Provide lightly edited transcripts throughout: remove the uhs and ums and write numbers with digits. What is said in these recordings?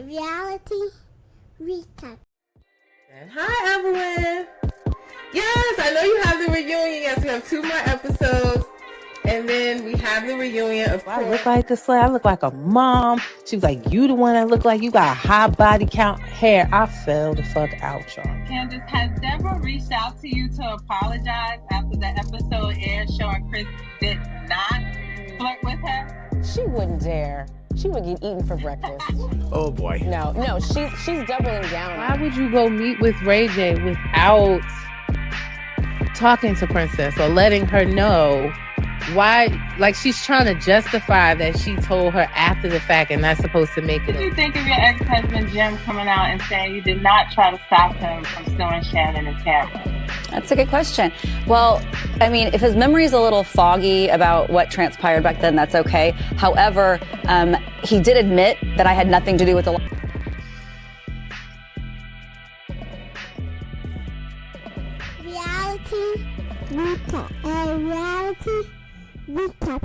Reality recap. And hi, everyone. Yes, I know you have the reunion. Yes, we have 2 more episodes. And then we have the reunion, of course. I look like the slay. I look like a mom. She was like, you the one that look like you got a high body count hair. I fell the fuck out, y'all. Candace, has Deborah reached out to you to apologize after the episode aired showing Chris did not flirt with her? She wouldn't dare. She would get eaten for breakfast. Oh boy. No, she's doubling down. Why would you go meet with Ray J without talking to Princess or letting her know why? Like, she's trying to justify that she told her after the fact and that's supposed to make it. What do you think of your ex-husband Jim coming out and saying you did not try to stop him from suing Shannon and Cameron? That's a good question. Well, I mean, if his memory is a little foggy about what transpired back then, that's okay. However, he did admit that I had nothing to do with the Reality recap. Reality recap.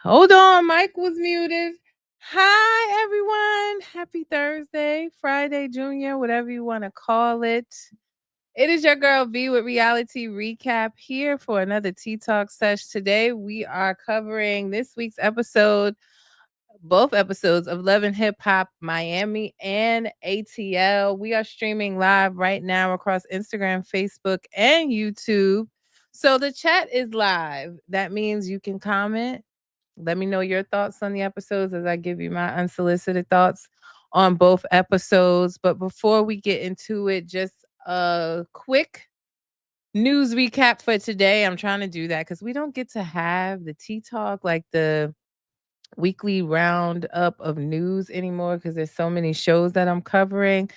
Hold on, Mike was muted. Hi, everyone. Happy Thursday, Friday, Junior, whatever you want to call it. It is your girl V with Reality Recap here for another Tea Talk sesh. Today, we are covering this week's episode, both episodes of Love Hiphop Miami and ATL. We are streaming live right now across Instagram, Facebook, and YouTube. So the chat is live. That means you can comment. Let me know your thoughts on the episodes as I give you my unsolicited thoughts on both episodes. But before we get into it, just a quick news recap for today. I'm trying to do that because we don't get to have the tea talk, like the weekly roundup of news anymore because there's so many shows that I'm covering.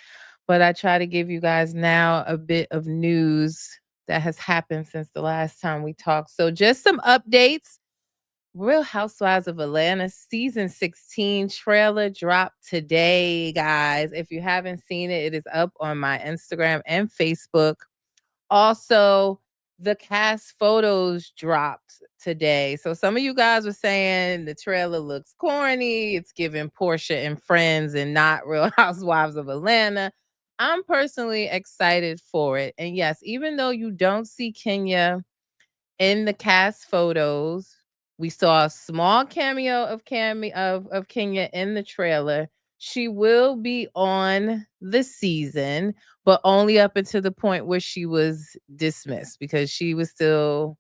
But I try to give you guys now a bit of news that has happened since the last time we talked. So just some updates. Real Housewives of Atlanta season 16 trailer dropped today, guys. If you haven't seen it, it is up on my Instagram and Facebook. Also, the cast photos dropped today. So some of you guys were saying the trailer looks corny. It's giving Portia and Friends and not Real Housewives of Atlanta. I'm personally excited for it. And yes, even though you don't see Kenya in the cast photos, we saw a small cameo of Kenya in the trailer. She will be on the season, but only up until the point where she was dismissed because she was still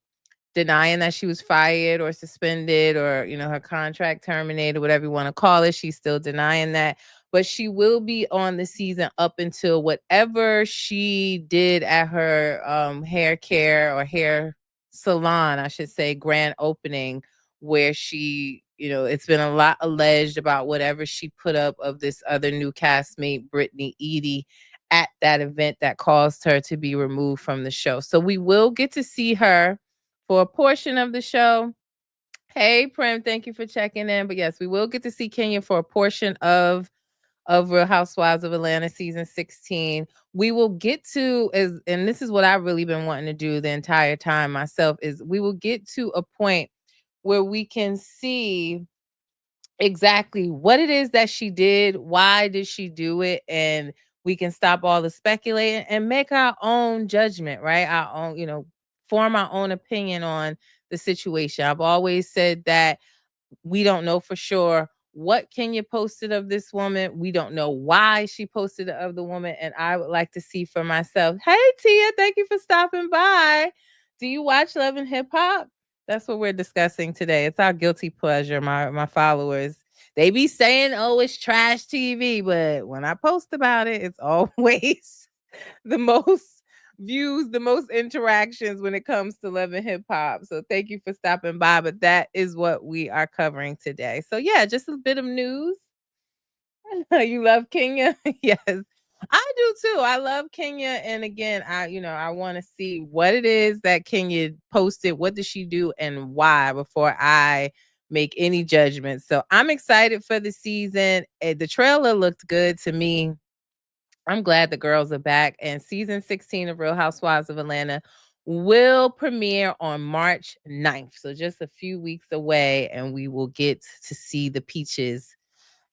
denying that she was fired or suspended or, her contract terminated, whatever you want to call it. She's still denying that. But she will be on the season up until whatever she did at her hair care or hair salon, I should say, grand opening, where she, it's been a lot alleged about whatever she put up of this other new castmate, Brittany Edie, at that event that caused her to be removed from the show. So we will get to see her for a portion of the show. Hey, Prim, thank you for checking in. But yes, we will get to see Kenya for a portion of Real Housewives of Atlanta season 16. We will get to, and this is what I've really been wanting to do the entire time myself, is we will get to a point where we can see exactly what it is that she did, why did she do it, and we can stop all the speculating and make our own judgment, right? Our own, form our own opinion on the situation. I've always said that we don't know for sure what Kenya posted of this woman. We don't know why she posted it of the woman. And I would like to see for myself. Hey, Tia, thank you for stopping by. Do you watch Love and Hip Hop? That's what we're discussing today. It's our guilty pleasure, my followers. They be saying, oh, it's trash TV. But when I post about it, it's always the most views, the most interactions when it comes to Love and Hip Hop. So thank you for stopping by. But that is what we are covering today. So yeah, just a bit of news. You love Kenya? Yes, I do too. I love Kenya. And again, I want to see what it is that Kenya posted. What did she do and why before I make any judgments. So I'm excited for the season. The trailer looked good to me. I'm glad the girls are back. And season 16 of Real Housewives of Atlanta will premiere on March 9th. So just a few weeks away, and we will get to see the Peaches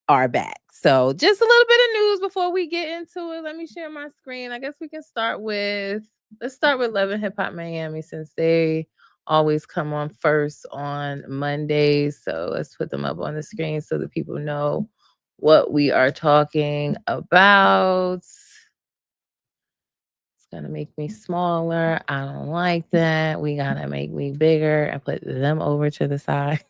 are back. So just a little bit of news before we get into it. Let me share my screen. I guess we can let's start with Love and Hip Hop Miami, since they always come on first on Mondays. So let's put them up on the screen so that people know what we are talking about. Gonna make me smaller. I don't like that. We gotta make me bigger and put them over to the side.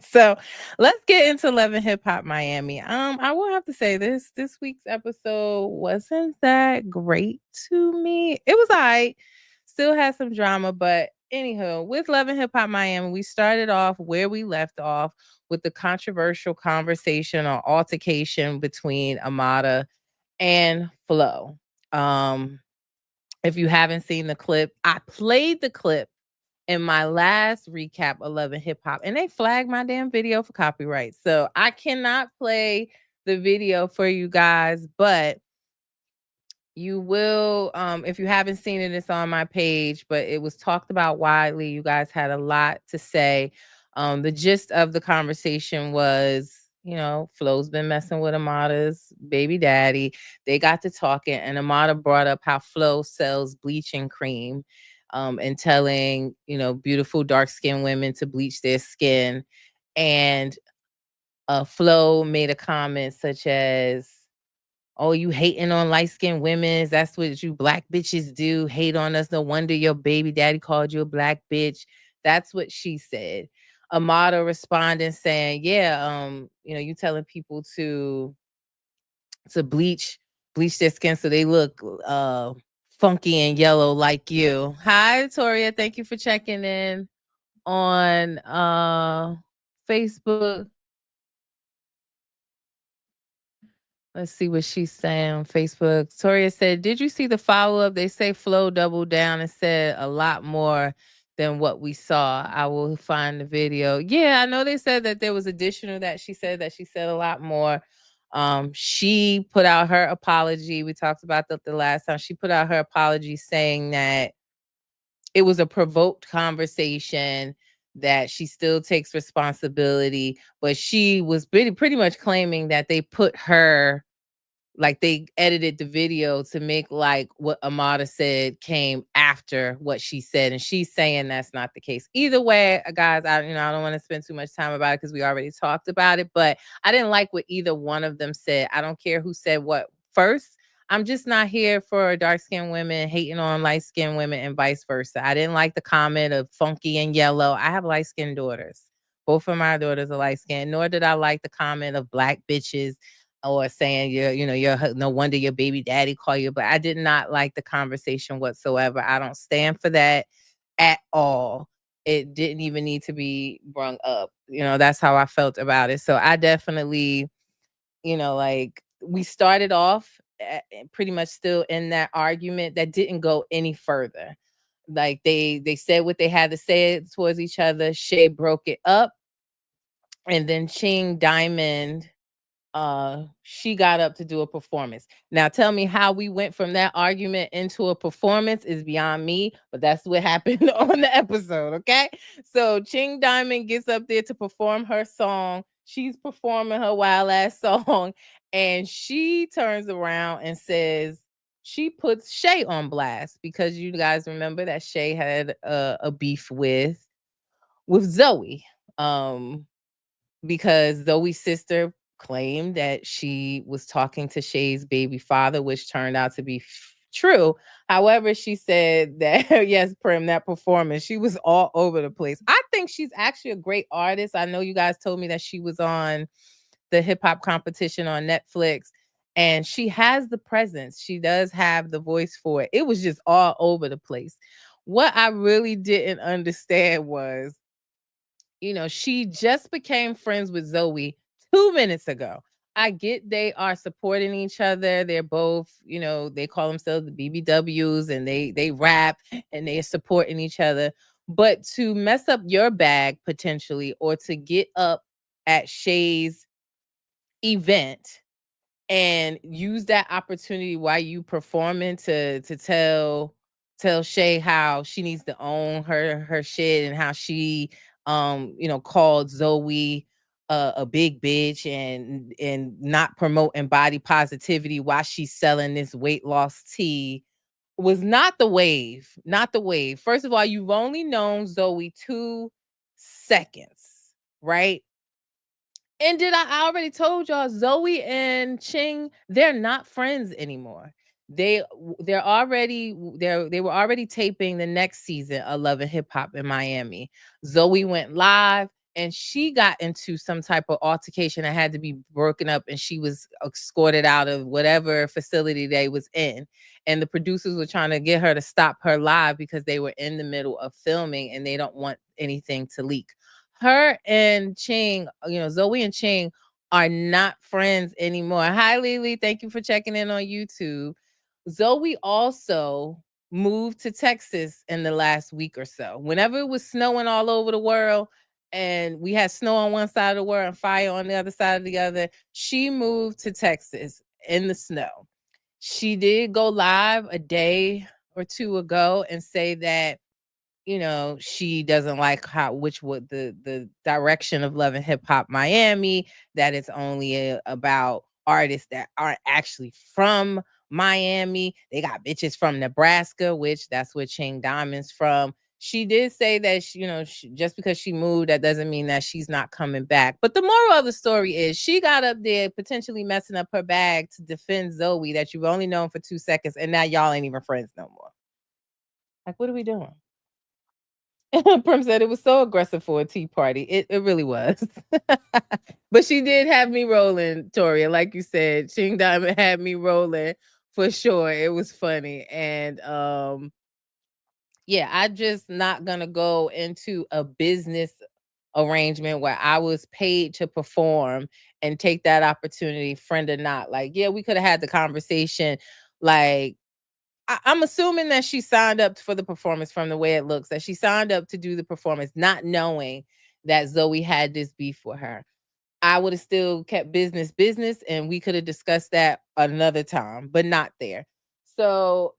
So let's get into Love and Hip Hop Miami. I will have to say this week's episode wasn't that great to me. It was alright. Still had some drama, but anywho, with Love and Hip Hop Miami, we started off where we left off with the controversial conversation or altercation between Amada and Flo. If you haven't seen the clip, I played the clip in my last recap of Love and Hip Hop, and they flagged my damn video for copyright. So I cannot play the video for you guys, but you will, if you haven't seen it, it's on my page, but it was talked about widely. You guys had a lot to say. The gist of the conversation was, Flo's been messing with Amada's baby daddy. They got to talking, and Amada brought up how Flo sells bleaching cream, and telling, beautiful dark-skinned women to bleach their skin. And Flo made a comment such as, "Oh, you hating on light-skinned women? That's what you black bitches do. Hate on us. No wonder your baby daddy called you a black bitch." That's what she said. Amada responded saying, "Yeah, you telling people to bleach their skin so they look funky and yellow like you." Hi, Toria. Thank you for checking in on Facebook. Let's see what she's saying on Facebook. Toria said, "Did you see the follow-up? They say Flo doubled down and said a lot more than what we saw. I will find the video." Yeah, I know they said that there was additional that she said a lot more. She put out her apology. We talked about that the last time. She put out her apology saying that it was a provoked conversation, that she still takes responsibility, but she was pretty much claiming that they put her, like they edited the video to make like what Amada said came after what she said, and she's saying that's not the case. Either way, guys, I don't want to spend too much time about it because we already talked about it, but I didn't like what either one of them said. I don't care who said what first. I'm just not here for dark-skinned women hating on light-skinned women and vice versa. I didn't like the comment of funky and yellow. I have light-skinned daughters. Both of my daughters are light-skinned. Nor did I like the comment of black bitches, or saying you're no wonder your baby daddy call you. But I did not like the conversation whatsoever. I don't stand for that at all. It didn't even need to be brung up. That's how I felt about it. So I definitely, like, we started off pretty much still in that argument that didn't go any further. Like they said what they had to say towards each other. Shay broke it up, and then Ching Diamond, she got up to do a performance. Now tell me how we went from that argument into a performance is beyond me, but that's what happened on the episode. Okay, so Ching Diamond gets up there to perform her song. She's performing her wild ass song, and she turns around and says, she puts Shay on blast, because you guys remember that Shay had a beef with Zoe. Because Zoe's sister claimed that she was talking to Shay's baby father, which turned out to be true. However, she said that, yes, Prim, that performance, she was all over the place. I think she's actually a great artist. I know you guys told me that she was on the hip hop competition on Netflix, and she has the presence. She does have the voice for it. It was just all over the place. What I really didn't understand was, she just became friends with Zoe 2 minutes ago. I get they are supporting each other. They're both, they call themselves the BBWs, and they rap and they're supporting each other. But to mess up your bag potentially, or to get up at Shay's event and use that opportunity while you performing to tell Shay how she needs to own her shit, and how she called Zoe a big bitch, and not promoting body positivity while she's selling this weight loss tea, was not the wave. Not the wave. First of all, you've only known Zoe 2 seconds, right? And I already told y'all, Zoe and Ching, they're not friends anymore. They they're already they were already taping the next season of Love and Hip Hop in Miami. Zoe went live, and she got into some type of altercation that had to be broken up, and she was escorted out of whatever facility they was in. And the producers were trying to get her to stop her live because they were in the middle of filming and they don't want anything to leak. Her and Ching, Zoe and Ching are not friends anymore. Hi, Lily. Thank you for checking in on YouTube. Zoe also moved to Texas in the last week or so. Whenever it was snowing all over the world, and we had snow on one side of the world and fire on the other side of the other, she moved to Texas in the snow. She did go live a day or two ago and say that she doesn't like what the direction of Love and Hip Hop Miami, that it's only about artists that aren't actually from Miami. They got bitches from Nebraska, which that's where Ching Diamond's from. She did say that just because she moved, that doesn't mean that she's not coming back. But the moral of the story is she got up there potentially messing up her bag to defend Zoe, that you've only known for 2 seconds, and now y'all ain't even friends no more. Like, what are we doing? Prim said it was so aggressive for a tea party. It really was. But she did have me rolling, Toria. Like you said, Ching Diamond had me rolling for sure. It was funny. And yeah, I just not gonna go into a business arrangement where I was paid to perform and take that opportunity, friend or not. Like, yeah, we could have had the conversation. Like, I'm assuming that she signed up for the performance from the way it looks, that she signed up to do the performance, not knowing that Zoe had this beef with her. I would have still kept business, and we could have discussed that another time, but not there. So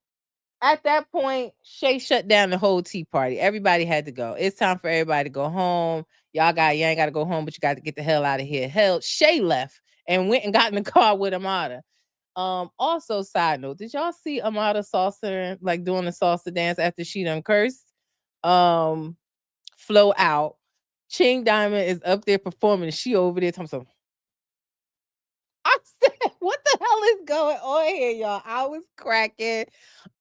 at that point, Shay shut down the whole tea party. Everybody had to go. It's time for everybody to go home. You ain't got to go home, but you got to get the hell out of here. Hell, Shay left and went and got in the car with Amada. Also, side note, did y'all see Amada salsa, like doing the salsa dance after she done cursed? Flow out. Ching Diamond is up there performing, and she over there talking something. I said, what the hell is going on here, y'all? I was cracking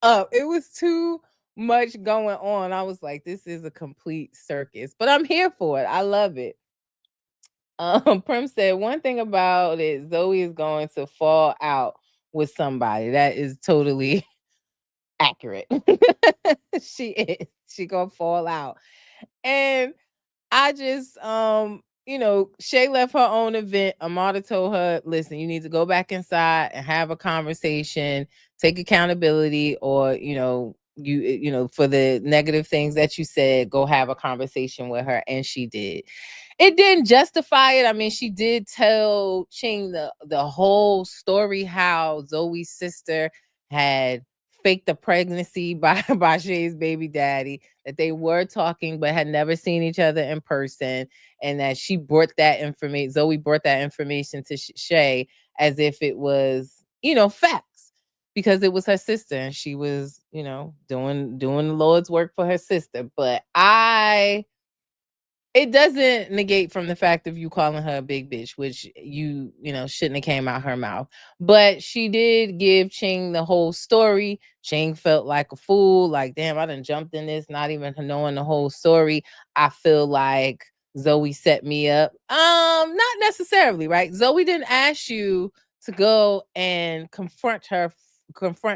up. It was too much going on. I was like, this is a complete circus, but I'm here for it. I love it. Prim said, one thing about it, Zoe is going to fall out with somebody. That is totally accurate. She is. She gonna fall out. And I just Shay left her own event. Amada told her, listen, you need to go back inside and have a conversation, take accountability, or for the negative things that you said, go have a conversation with her. And she did. It didn't justify it. I mean, she did tell Ching the whole story, how Zoe's sister had faked the pregnancy by Shay's baby daddy, that they were talking but had never seen each other in person, and that she brought that information, Zoe brought that information to Shay as if it was, facts, because it was her sister and she was, doing the Lord's work for her sister. But it doesn't negate from the fact of you calling her a big bitch, which shouldn't have came out her mouth. But she did give Ching the whole story. Ching felt like a fool. Like, damn, I done jumped in this, not even knowing the whole story. I feel like Zoe set me up. Not necessarily, right? Zoe didn't ask you to go and confront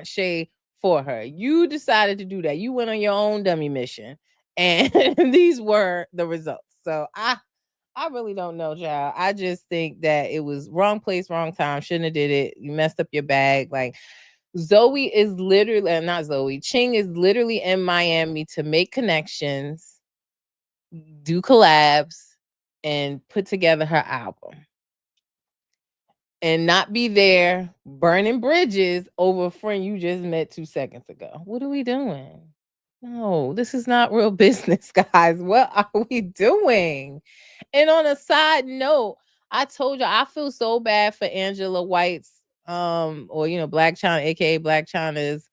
Shay for her. You decided to do that. You went on your own dummy mission. And these were the results. So I really don't know, child. I just think that it was wrong place, wrong time. Shouldn't have did it. You messed up your bag. Like, Zoe is literally, not Zoe, Ching is literally in Miami to make connections, do collabs, and put together her album. And not be there burning bridges over a friend you just met 2 seconds ago. What are we doing? No, this is not real business, guys. What are we doing? And on a side note, I told you I feel so bad for Angela White's or Black China, aka Black China's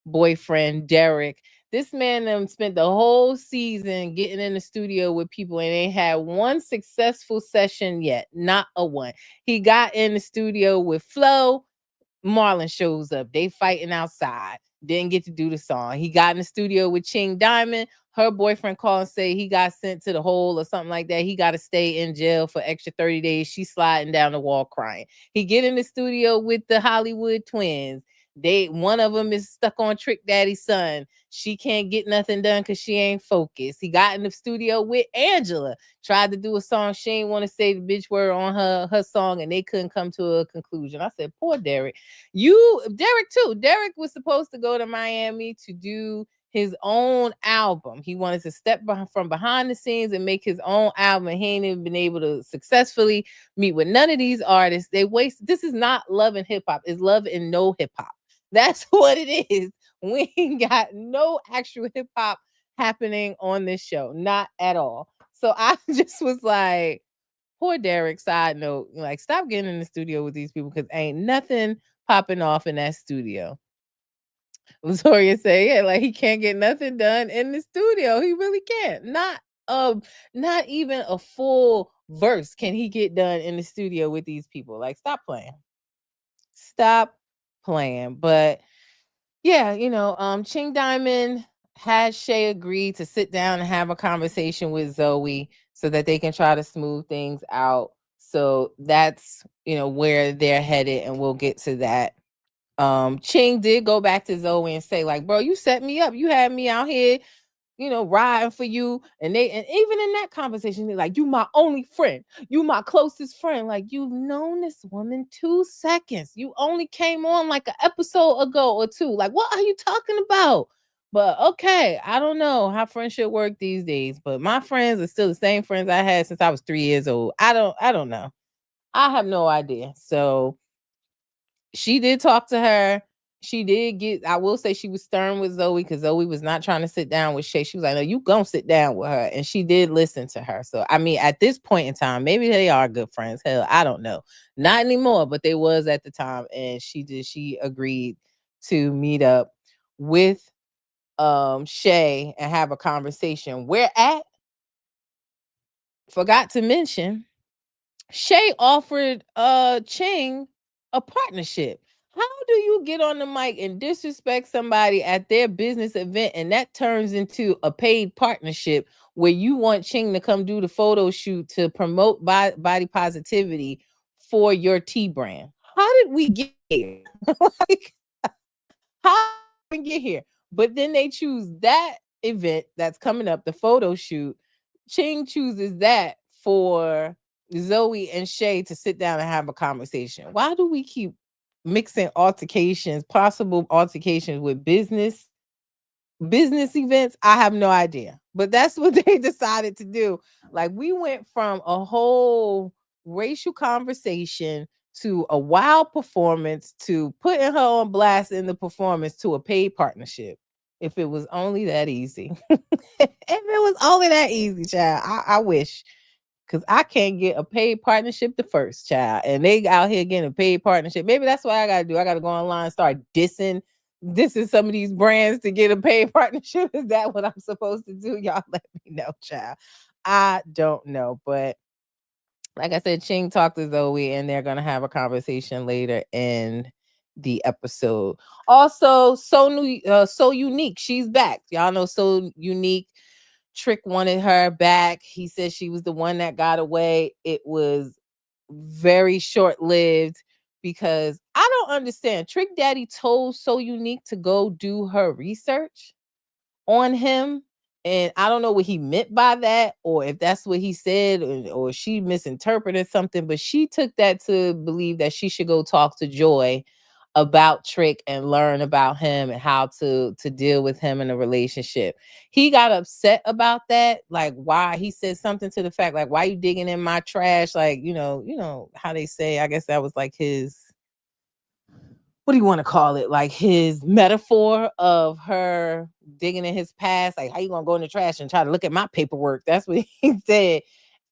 boyfriend Derek. This man spent the whole season getting in the studio with people and ain't had one successful session yet. Not a one. He got in the studio with Flo. Marlon shows up. They fighting outside. Didn't get to do the song. He got in the studio with Ching Diamond. Her boyfriend called and say he got sent to the hole or something like that. He got to stay in jail for extra 30 days. She's sliding down the wall crying. He get in the studio with the Hollywood twins. One of them is stuck on Trick Daddy's son. She can't get nothing done because she ain't focused. He got in the studio with Angela. Tried to do a song. She ain't want to say the bitch word on her song, and they couldn't come to a conclusion. I said, poor Derek. Derek too. Derek was supposed to go to Miami to do his own album. He wanted to step from behind the scenes and make his own album. He ain't even been able to successfully meet with none of these artists. They waste. This is not Love and Hip Hop. It's Love and No Hip Hop. That's what it is. We ain't got no actual hip hop happening on this show. Not at all. So I just was like, poor Derek. Side note, like, stop getting in the studio with these people because ain't nothing popping off in that studio. Victoria say, yeah, like he can't get nothing done in the studio. He really can't. Not even a full verse can he get done in the studio with these people. Like, stop playing. Stop playing. But yeah, Ching Diamond had Shay agree to sit down and have a conversation with Zoe so that they can try to smooth things out. So that's where they're headed, and we'll get to that. Ching did go back to Zoe and say, like, bro, you set me up. You had me out here, riding for you. And even in that conversation, they're like, you my only friend. You my closest friend. Like, you've known this woman 2 seconds. You only came on like an episode ago or two. Like, what are you talking about? But okay, I don't know how friendship work these days, but my friends are still the same friends I had since I was 3 years old. I don't know. I have no idea. So she did talk to her. She did I will say she was stern with Zoe because Zoe was not trying to sit down with Shay. She was like, no, you gonna sit down with her. And she did listen to her. So, I mean, at this point in time, maybe they are good friends. Hell, I don't know. Not anymore, but they was at the time. And she agreed to meet up with Shay and have a conversation. Where at? Forgot to mention, Shay offered Ching a partnership. How do you get on the mic and disrespect somebody at their business event and that turns into a paid partnership where you want Ching to come do the photo shoot to promote body positivity for your tea brand? How did we get here? Like, how did we get here? But then they choose that event that's coming up, the photo shoot. Ching chooses that for Zoe and Shay to sit down and have a conversation. Why do we keep mixing possible altercations with business events? I have no idea. But that's what they decided to do. Like, we went from a whole racial conversation to a wild performance to putting her on blast in the performance to a paid partnership. If it was only that easy. If it was only that easy, child, I wish. Because I can't get a paid partnership the first, child. And they out here getting a paid partnership. Maybe that's what I got to do. I got to go online and start dissing some of these brands to get a paid partnership. Is that what I'm supposed to do? Y'all let me know, child. I don't know. But like I said, Ching talked to Zoe and they're going to have a conversation later in the episode. Also, So Unique. She's back. Y'all know So Unique. Trick wanted her back. He said she was the one that got away. It was very short-lived because I don't understand. Trick Daddy told So Unique to go do her research on him. And I don't know what he meant by that, or if that's what he said, or she misinterpreted something, but she took that to believe that she should go talk to Joy about Trick and learn about him and how to deal with him in a relationship. He got upset about that. Like, why? He said something to the fact, like, why you digging in my trash? Like, you know how they say, I guess that was like his what do you want to call it? Like his metaphor of her digging in his past. Like, how you gonna go in the trash and try to look at my paperwork? That's what he said.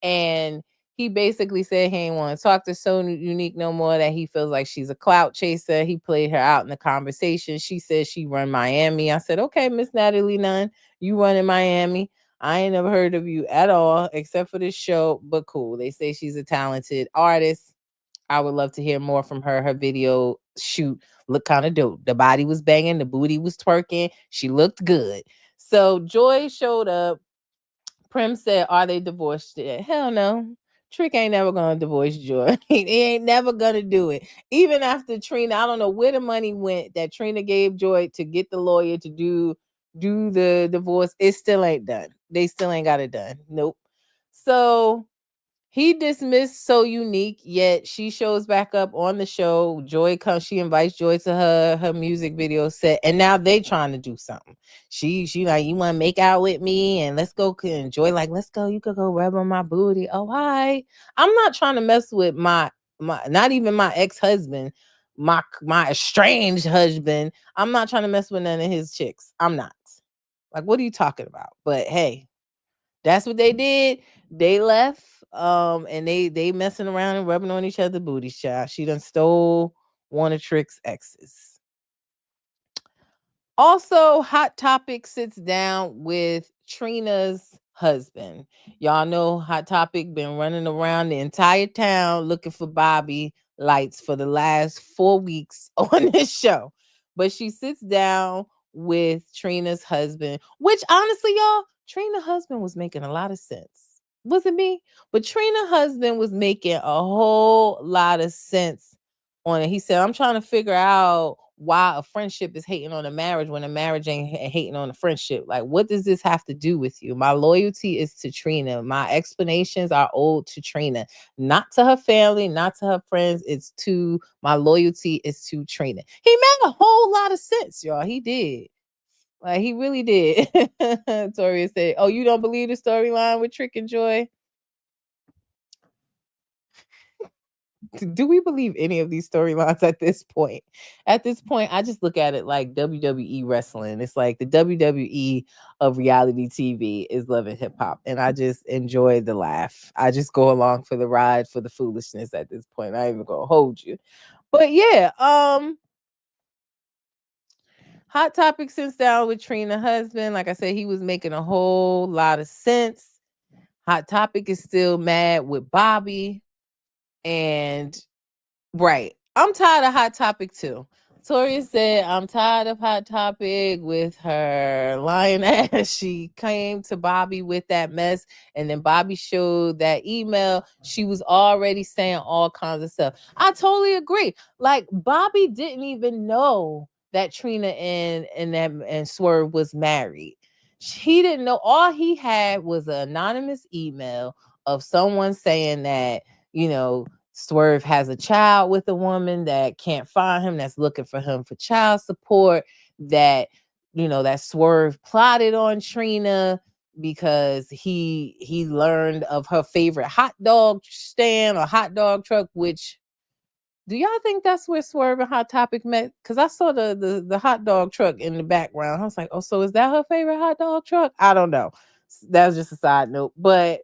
And he basically said he ain't want to talk to So Unique no more, that he feels like she's a clout chaser. He played her out in the conversation. She said she run Miami. I said, okay, Miss Natalie Nunn, you run in Miami. I ain't never heard of you at all, except for this show, but cool. They say she's a talented artist. I would love to hear more from her. Her video shoot looked kind of dope. The body was banging, the booty was twerking. She looked good. So Joy showed up. Prim said, are they divorced yet? Hell no. Trick ain't never gonna divorce Joy. He ain't never gonna do it. Even after Trina, I don't know where the money went that Trina gave Joy to get the lawyer to do the divorce. It still ain't done. They still ain't got it done. Nope. So he dismissed So Unique, yet she shows back up on the show. Joy comes, she invites Joy to her music video set, and now they trying to do something. She like, you want to make out with me, and let's go. And Joy like, let's go. You could go rub on my booty. Oh, hi. I'm not trying to mess with my not even my ex-husband, my estranged husband. I'm not trying to mess with none of his chicks. I'm not. Like, what are you talking about? But hey, that's what they did. They left. And they messing around and rubbing on each other's booty, child. She done stole one of Trick's exes. Also, Hot Topic sits down with Trina's husband. Y'all know Hot Topic been running around the entire town looking for Bobby Lights for the last 4 weeks on this show. But she sits down with Trina's husband, which honestly, y'all, Trina's husband was making a lot of sense. Wasn't me? But Trina's husband was making a whole lot of sense on it. He said, I'm trying to figure out why a friendship is hating on a marriage when a marriage ain't hating on a friendship. Like, what does this have to do with you? My loyalty is to Trina. My explanations are owed to Trina, not to her family, not to her friends. It's to my loyalty is to Trina. He made a whole lot of sense, y'all. He did. Like, he really did. Toria said, oh, you don't believe the storyline with Trick and Joy? Do we believe any of these storylines at this point? At this point, I just look at it like WWE wrestling. It's like the WWE of reality TV is Love and Hip Hop. And I just enjoy the laugh. I just go along for the ride, for the foolishness at this point. I ain't even gonna hold you. But yeah, Hot Topic sits down with Trina's husband. Like I said, he was making a whole lot of sense. Hot Topic is still mad with Bobby. And right, I'm tired of Hot Topic too. Toria said, I'm tired of Hot Topic with her lying ass. She came to Bobby with that mess, and then Bobby showed that email. She was already saying all kinds of stuff. I totally agree. Like, Bobby didn't even know that Trina and Swerve was married. He didn't know. All he had was an anonymous email of someone saying that, you know, Swerve has a child with a woman that can't find him, that's looking for him for child support, that, you know, that Swerve plotted on Trina because he learned of her favorite hot dog stand or hot dog truck. Which, do y'all think that's where Swerve and Hot Topic met? Because I saw the hot dog truck in the background. I was like, oh, so is that her favorite hot dog truck? I don't know. That was just a side note. But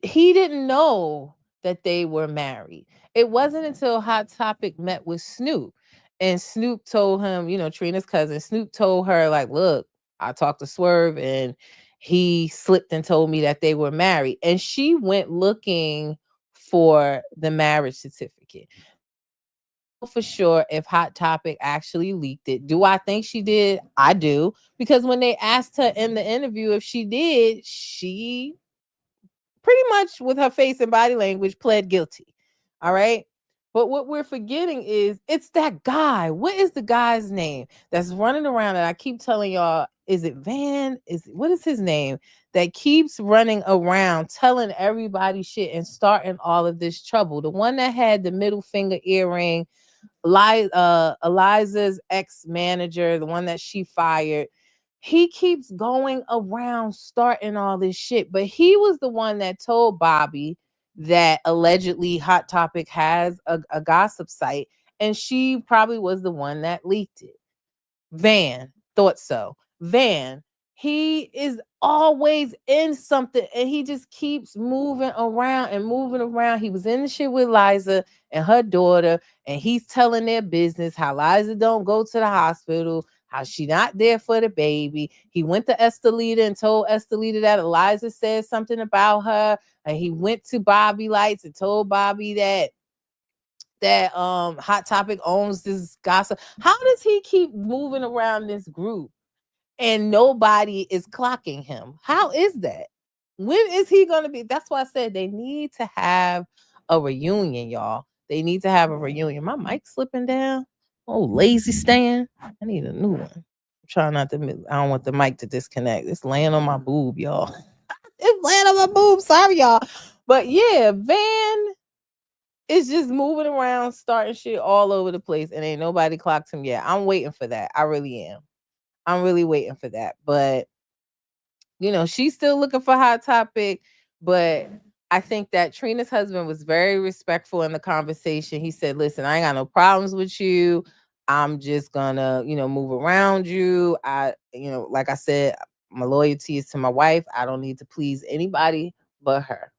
he didn't know that they were married. It wasn't until Hot Topic met with Snoop, and Snoop told him, you know, Trina's cousin, Snoop told her, like, look, I talked to Swerve and he slipped and told me that they were married. And she went looking for the marriage certificate. For sure, if Hot Topic actually leaked it. Do I think she did? I do. Because when they asked her in the interview if she did, she pretty much with her face and body language pled guilty. All right. But what we're forgetting is it's that guy. What is the guy's name that's running around? And I keep telling y'all, is it Van? What is his name that keeps running around telling everybody shit and starting all of this trouble? The one that had the middle finger earring, Eliza's ex-manager, the one that she fired. He keeps going around starting all this shit, but he was the one that told Bobby that allegedly Hot Topic has a gossip site, and she probably was the one that leaked it. Van thought so. Van, he is always in something and he just keeps moving around and moving around. He was in the shit with Liza and her daughter, and he's telling their business how Liza don't go to the hospital, how she not there for the baby. He went to Estelita and told Estelita that Eliza said something about her, and he went to Bobby Lights and told Bobby that Hot Topic owns this gossip. How does he keep moving around this group and nobody is clocking him? How is that? When is he going to be? That's why I said they need to have a reunion, y'all. They need to have a reunion. My mic's slipping down. Oh, lazy stand. I need a new one. I'm trying not to. I don't want the mic to disconnect. It's laying on my boob, y'all. It's laying on my boob. Sorry, y'all. But yeah, Van is just moving around, starting shit all over the place, and ain't nobody clocked him yet. I'm waiting for that. I really am. I'm really waiting for that. But she's still looking for Hot Topic. But I think that Trina's husband was very respectful in the conversation. He said, "Listen, I ain't got no problems with you. I'm just gonna, move around you. Like I said, my loyalty is to my wife. I don't need to please anybody but her."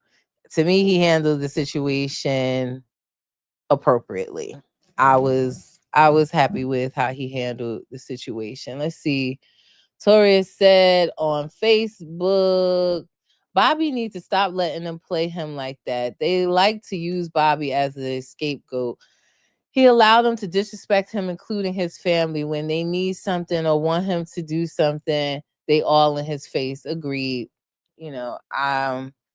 To me, he handled the situation appropriately. I was happy with how he handled the situation. Let's see. Toria said on Facebook, Bobby needs to stop letting them play him like that. They like to use Bobby as a scapegoat. He allowed them to disrespect him, including his family. When they need something or want him to do something, they all in his face. Agreed.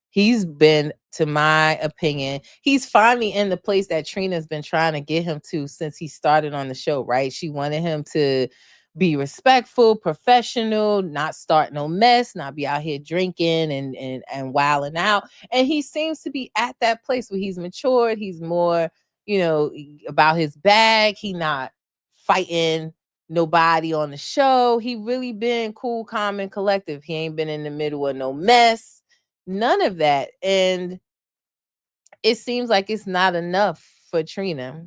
He's been, to my opinion, he's finally in the place that Trina's been trying to get him to since he started on the show, right? She wanted him to be respectful, professional, not start no mess, not be out here drinking and wilding out. And he seems to be at that place where he's matured. He's more, about his bag. He not fighting nobody on the show. He really been cool, calm, and collective. He ain't been in the middle of no mess. None of that. And it seems like it's not enough for Trina.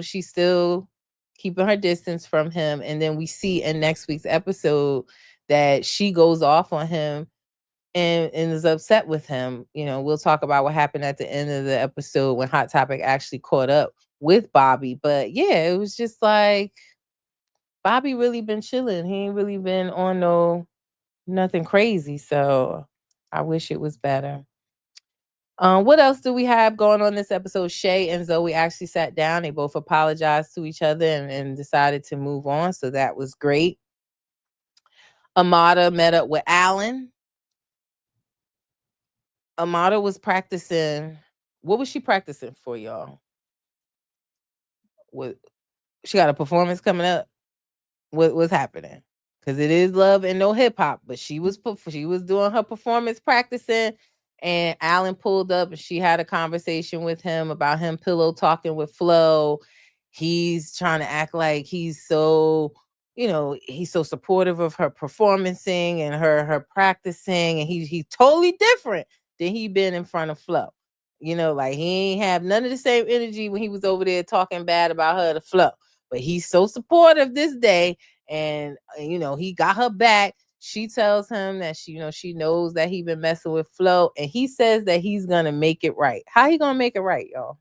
She's still keeping her distance from him. And then we see in next week's episode that she goes off on him and is upset with him. We'll talk about what happened at the end of the episode when Hot Topic actually caught up with Bobby. But yeah, it was just like Bobby really been chilling. He ain't really been on nothing crazy. So I wish it was better. What else do we have going on this episode? Shay and Zoe actually sat down. They both apologized to each other and decided to move on. So that was great. Amada met up with Alan. Amada was practicing. What was she practicing for, y'all? She got a performance coming up? What's happening? Because it is Love and No Hip Hop, but she was doing her performance practicing, and Alan pulled up and she had a conversation with him about him pillow talking with Flo. He's trying to act like he's so, he's so supportive of her performancing and her practicing, and he's totally different than he been in front of Flo. Like he ain't have none of the same energy when he was over there talking bad about her to Flo. But he's so supportive this day, and he got her back. She tells him that she knows that he been messing with Flo, and he says that he's gonna make it right. How he gonna make it right, y'all?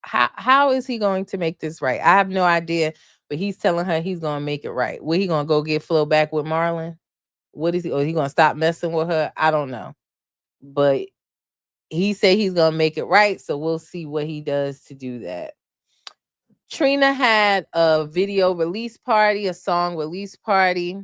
How is he going to make this right? I have no idea, but he's telling her he's gonna make it right. Where he gonna go get Flo back with Marlon? What is he? Or he gonna stop messing with her? I don't know, but he said he's gonna make it right. So we'll see what he does to do that. Trina had a video release party, a song release party.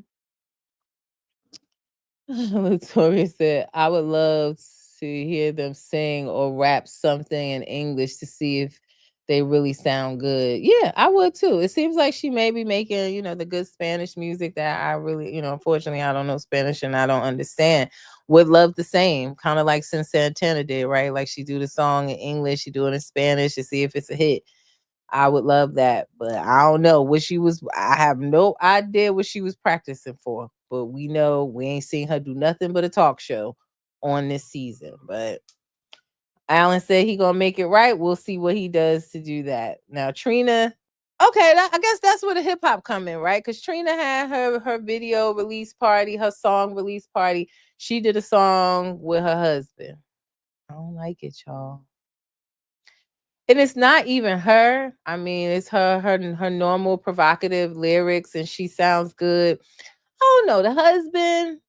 Victoria said, I would love to hear them sing or rap something in English to see if they really sound good. Yeah, I would too. It seems like she may be making, the good Spanish music that I really, unfortunately, I don't know Spanish and I don't understand. Would love the same, kind of like since Santana did, right? Like she do the song in English, she do it in Spanish to see if it's a hit. I would love that, but I don't know what I have no idea what she was practicing for, but we know we ain't seen her do nothing but a talk show on this season. But Alan said he gonna make it right. We'll see what he does to do that. Now Trina, okay, I guess that's where the hip hop come in, right? Because Trina had her video release party, her song release party. She did a song with her husband. I don't like it, y'all. And it's not even her. I mean, it's her normal provocative lyrics, and she sounds good. I don't know. The husband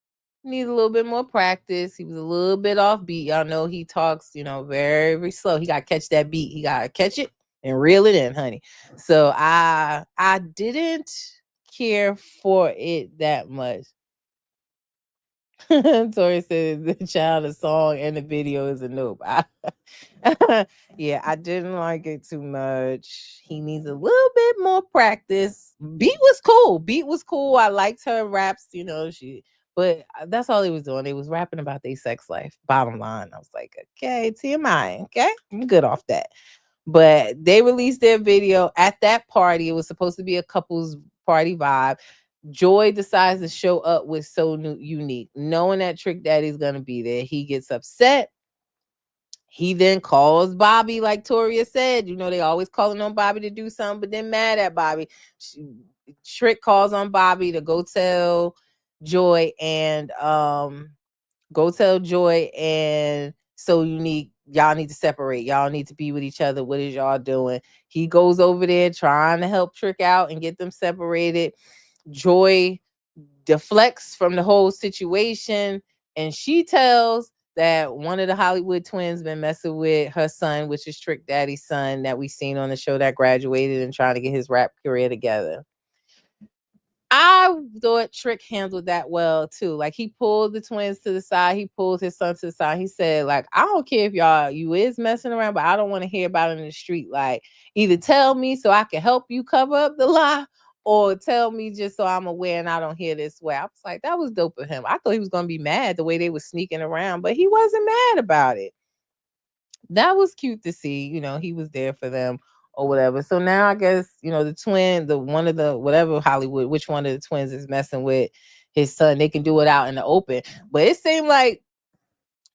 needs a little bit more practice. He was a little bit off beat. Y'all know he talks, very, very slow. He gotta catch that beat. He gotta catch it and reel it in, honey. So I didn't care for it that much. Tori said the child, the song, and the video is a nope. Yeah, I didn't like it too much. He needs a little bit more practice. Beat was cool. I liked her raps, but that's all he was doing. They was rapping about their sex life. Bottom line, I was like, okay, TMI, okay, I'm good off that. But they released their video at that party. It was supposed to be a couples party vibe. Joy decides to show up with So Unique, knowing that Trick Daddy's gonna be there. He gets upset. He then calls Bobby, like Toria said. They always calling on Bobby to do something, but then mad at Bobby. Trick calls on Bobby to go tell Joy and So Unique, y'all need to separate. Y'all need to be with each other. What is y'all doing? He goes over there trying to help Trick out and get them separated. Joy deflects from the whole situation, and she tells that one of the Hollywood twins been messing with her son, which is Trick Daddy's son that we seen on the show that graduated and trying to get his rap career together. I thought Trick handled that well too. Like, he pulled the twins to the side, he pulled his son to the side. He said, like, I don't care if you is messing around, but I don't want to hear about it in the street. Like, either tell me so I can help you cover up the lie, or tell me just so I'm aware and I don't hear this way. I was like, that was dope of him. I thought he was gonna be mad the way they was sneaking around, but he wasn't mad about it. That was cute to see. He was there for them or whatever. So now I guess, the twin, one of the whatever Hollywood, which one of the twins is messing with his son, they can do it out in the open. But it seemed like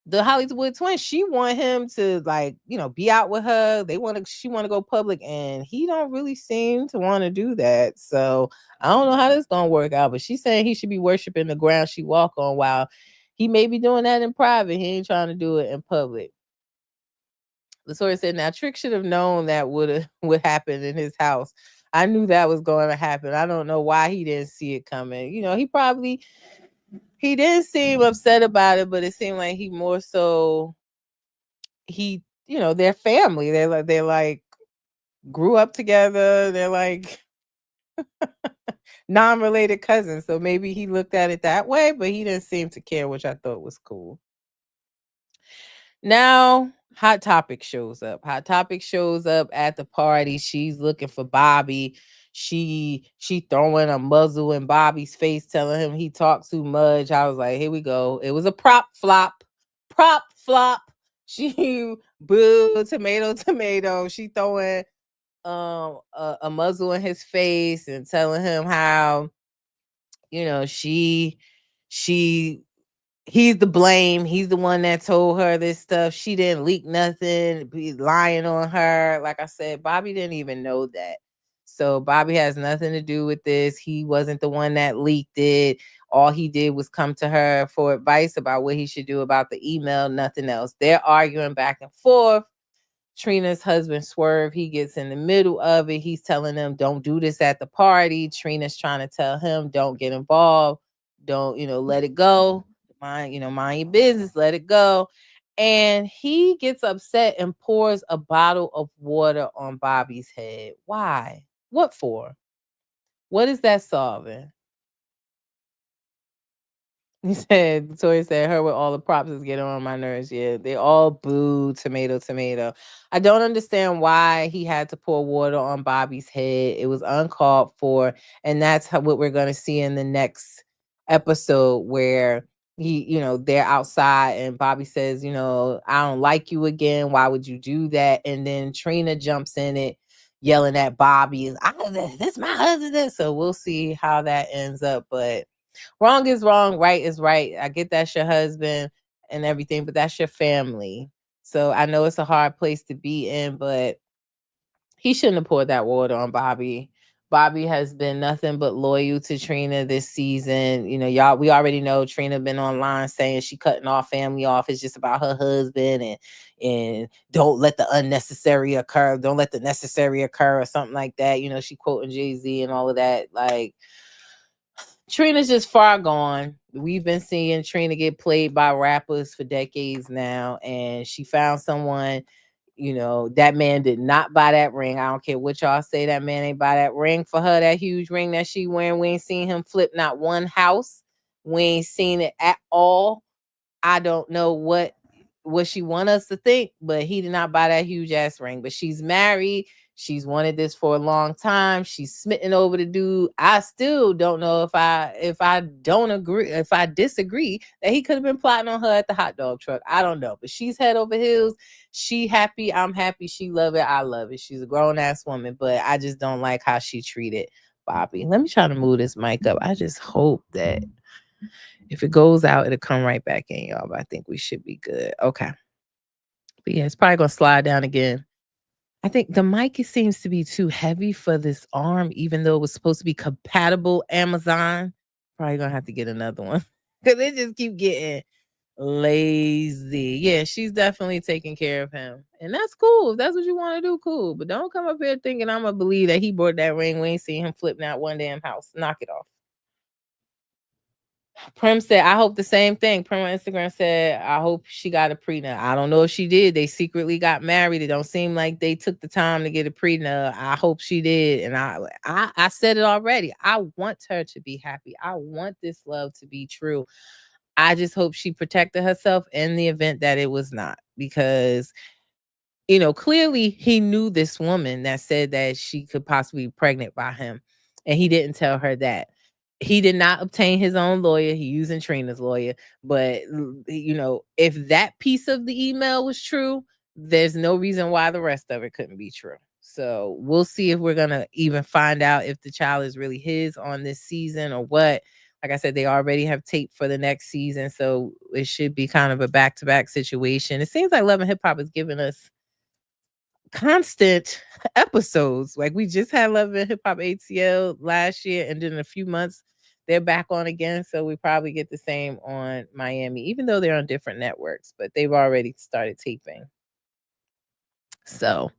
the Hollywood twin, she want him to, like, be out with her. She want to go public, and he don't really seem to want to do that. So I don't know how this gonna work out, but she's saying he should be worshiping the ground she walk on, while he may be doing that in private. He ain't trying to do it in public. Latoya said, now Trick should have known that would happen in his house. I knew that was going to happen. I don't know why he didn't see it coming. He didn't seem upset about it, but it seemed like he more so, they're family. They're like grew up together. They're like non-related cousins. So maybe he looked at it that way, but he didn't seem to care, which I thought was cool. Now, Hawt Topic shows up. Hawt Topic shows up at the party. She's looking for Bobby. She throwing a muzzle in Bobby's face, telling him he talks too much. I was like, here we go. It was a prop flop. She boo, tomato. She throwing a muzzle in his face and telling him how, he's the blame. He's the one that told her this stuff. She didn't leak nothing. Be lying on her. Like I said, Bobby didn't even know that. So Bobby has nothing to do with this. He wasn't the one that leaked it. All he did was come to her for advice about what he should do about the email, nothing else. They're arguing back and forth. Trina's husband, Swerve, he gets in the middle of it. He's telling them, don't do this at the party. Trina's trying to tell him, don't get involved. Don't, let it go. Mind your business, let it go. And he gets upset and pours a bottle of water on Bobby's head. Why? What for? What is that solving? Tori said, her with all the props is getting on my nerves. Yeah, they all boo, tomato. I don't understand why he had to pour water on Bobby's head. It was uncalled for. And that's what we're going to see in the next episode, where they're outside and Bobby says, I don't like you again. Why would you do that? And then Trina jumps in it, yelling at Bobby, this my husband. So we'll see how that ends up. But wrong is wrong, right is right. I get that's your husband and everything, but that's your family. So I know it's a hard place to be in, but he shouldn't have poured that water on Bobby. Bobby has been nothing but loyal to Trina this season. You know, y'all, we already know Trina been online saying she cutting our family off. It's just about her husband and don't let the unnecessary occur. Don't let the necessary occur or something like that. You know, she quoting Jay-Z and all of that. Like, Trina's just far gone. We've been seeing Trina get played by rappers for decades now, and she found someone. You know, that man did not buy that ring. I don't care what y'all say. That man ain't buy that ring for her, that huge ring that she wearing. We ain't seen him flip not one house. We ain't seen it at all. I don't know what she want us to think, but he did not buy that huge ass ring. But she's married. She's wanted this for a long time. She's smitten over the dude. I still don't know if I don't agree, if I disagree that he could have been plotting on her at the hot dog truck. I don't know. But she's head over heels. She happy. I'm happy. She love it. I love it. She's a grown ass woman, but I just don't like how she treated Bobby. Let me try to move this mic up. I just hope that if it goes out, it'll come right back in, y'all. But I think we should be good. Okay. But yeah, it's probably gonna slide down again. I think the mic seems to be too heavy for this arm, even though it was supposed to be compatible Amazon. Probably gonna have to get another one. Because they just keep getting lazy. Yeah, she's definitely taking care of him. And that's cool. If that's what you want to do, cool. But don't come up here thinking I'm gonna believe that he bought that ring. We ain't seen him flip not one damn house. Knock it off. Prim said, I hope the same thing. Prim on Instagram said, I hope she got a prenup. I don't know if she did. They secretly got married. It don't seem like they took the time to get a prenup. I hope she did. And I said it already. I want her to be happy. I want this love to be true. I just hope she protected herself in the event that it was not. Because, you know, clearly he knew this woman that said that she could possibly be pregnant by him. And he didn't tell her that. He did not obtain his own lawyer. He using Trina's lawyer. But, you know, if that piece of the email was true, there's no reason why the rest of it couldn't be true. So we'll see if we're going to even find out if the child is really his on this season or what. Like I said, they already have tape for the next season. So it should be kind of a back-to-back situation. It seems like Love and Hip Hop is giving us constant episodes. Like we just had Love and Hip Hop ATL last year, and then in a few months they're back on again. So we probably get the same on Miami, even though they're on different networks, but they've already started taping. So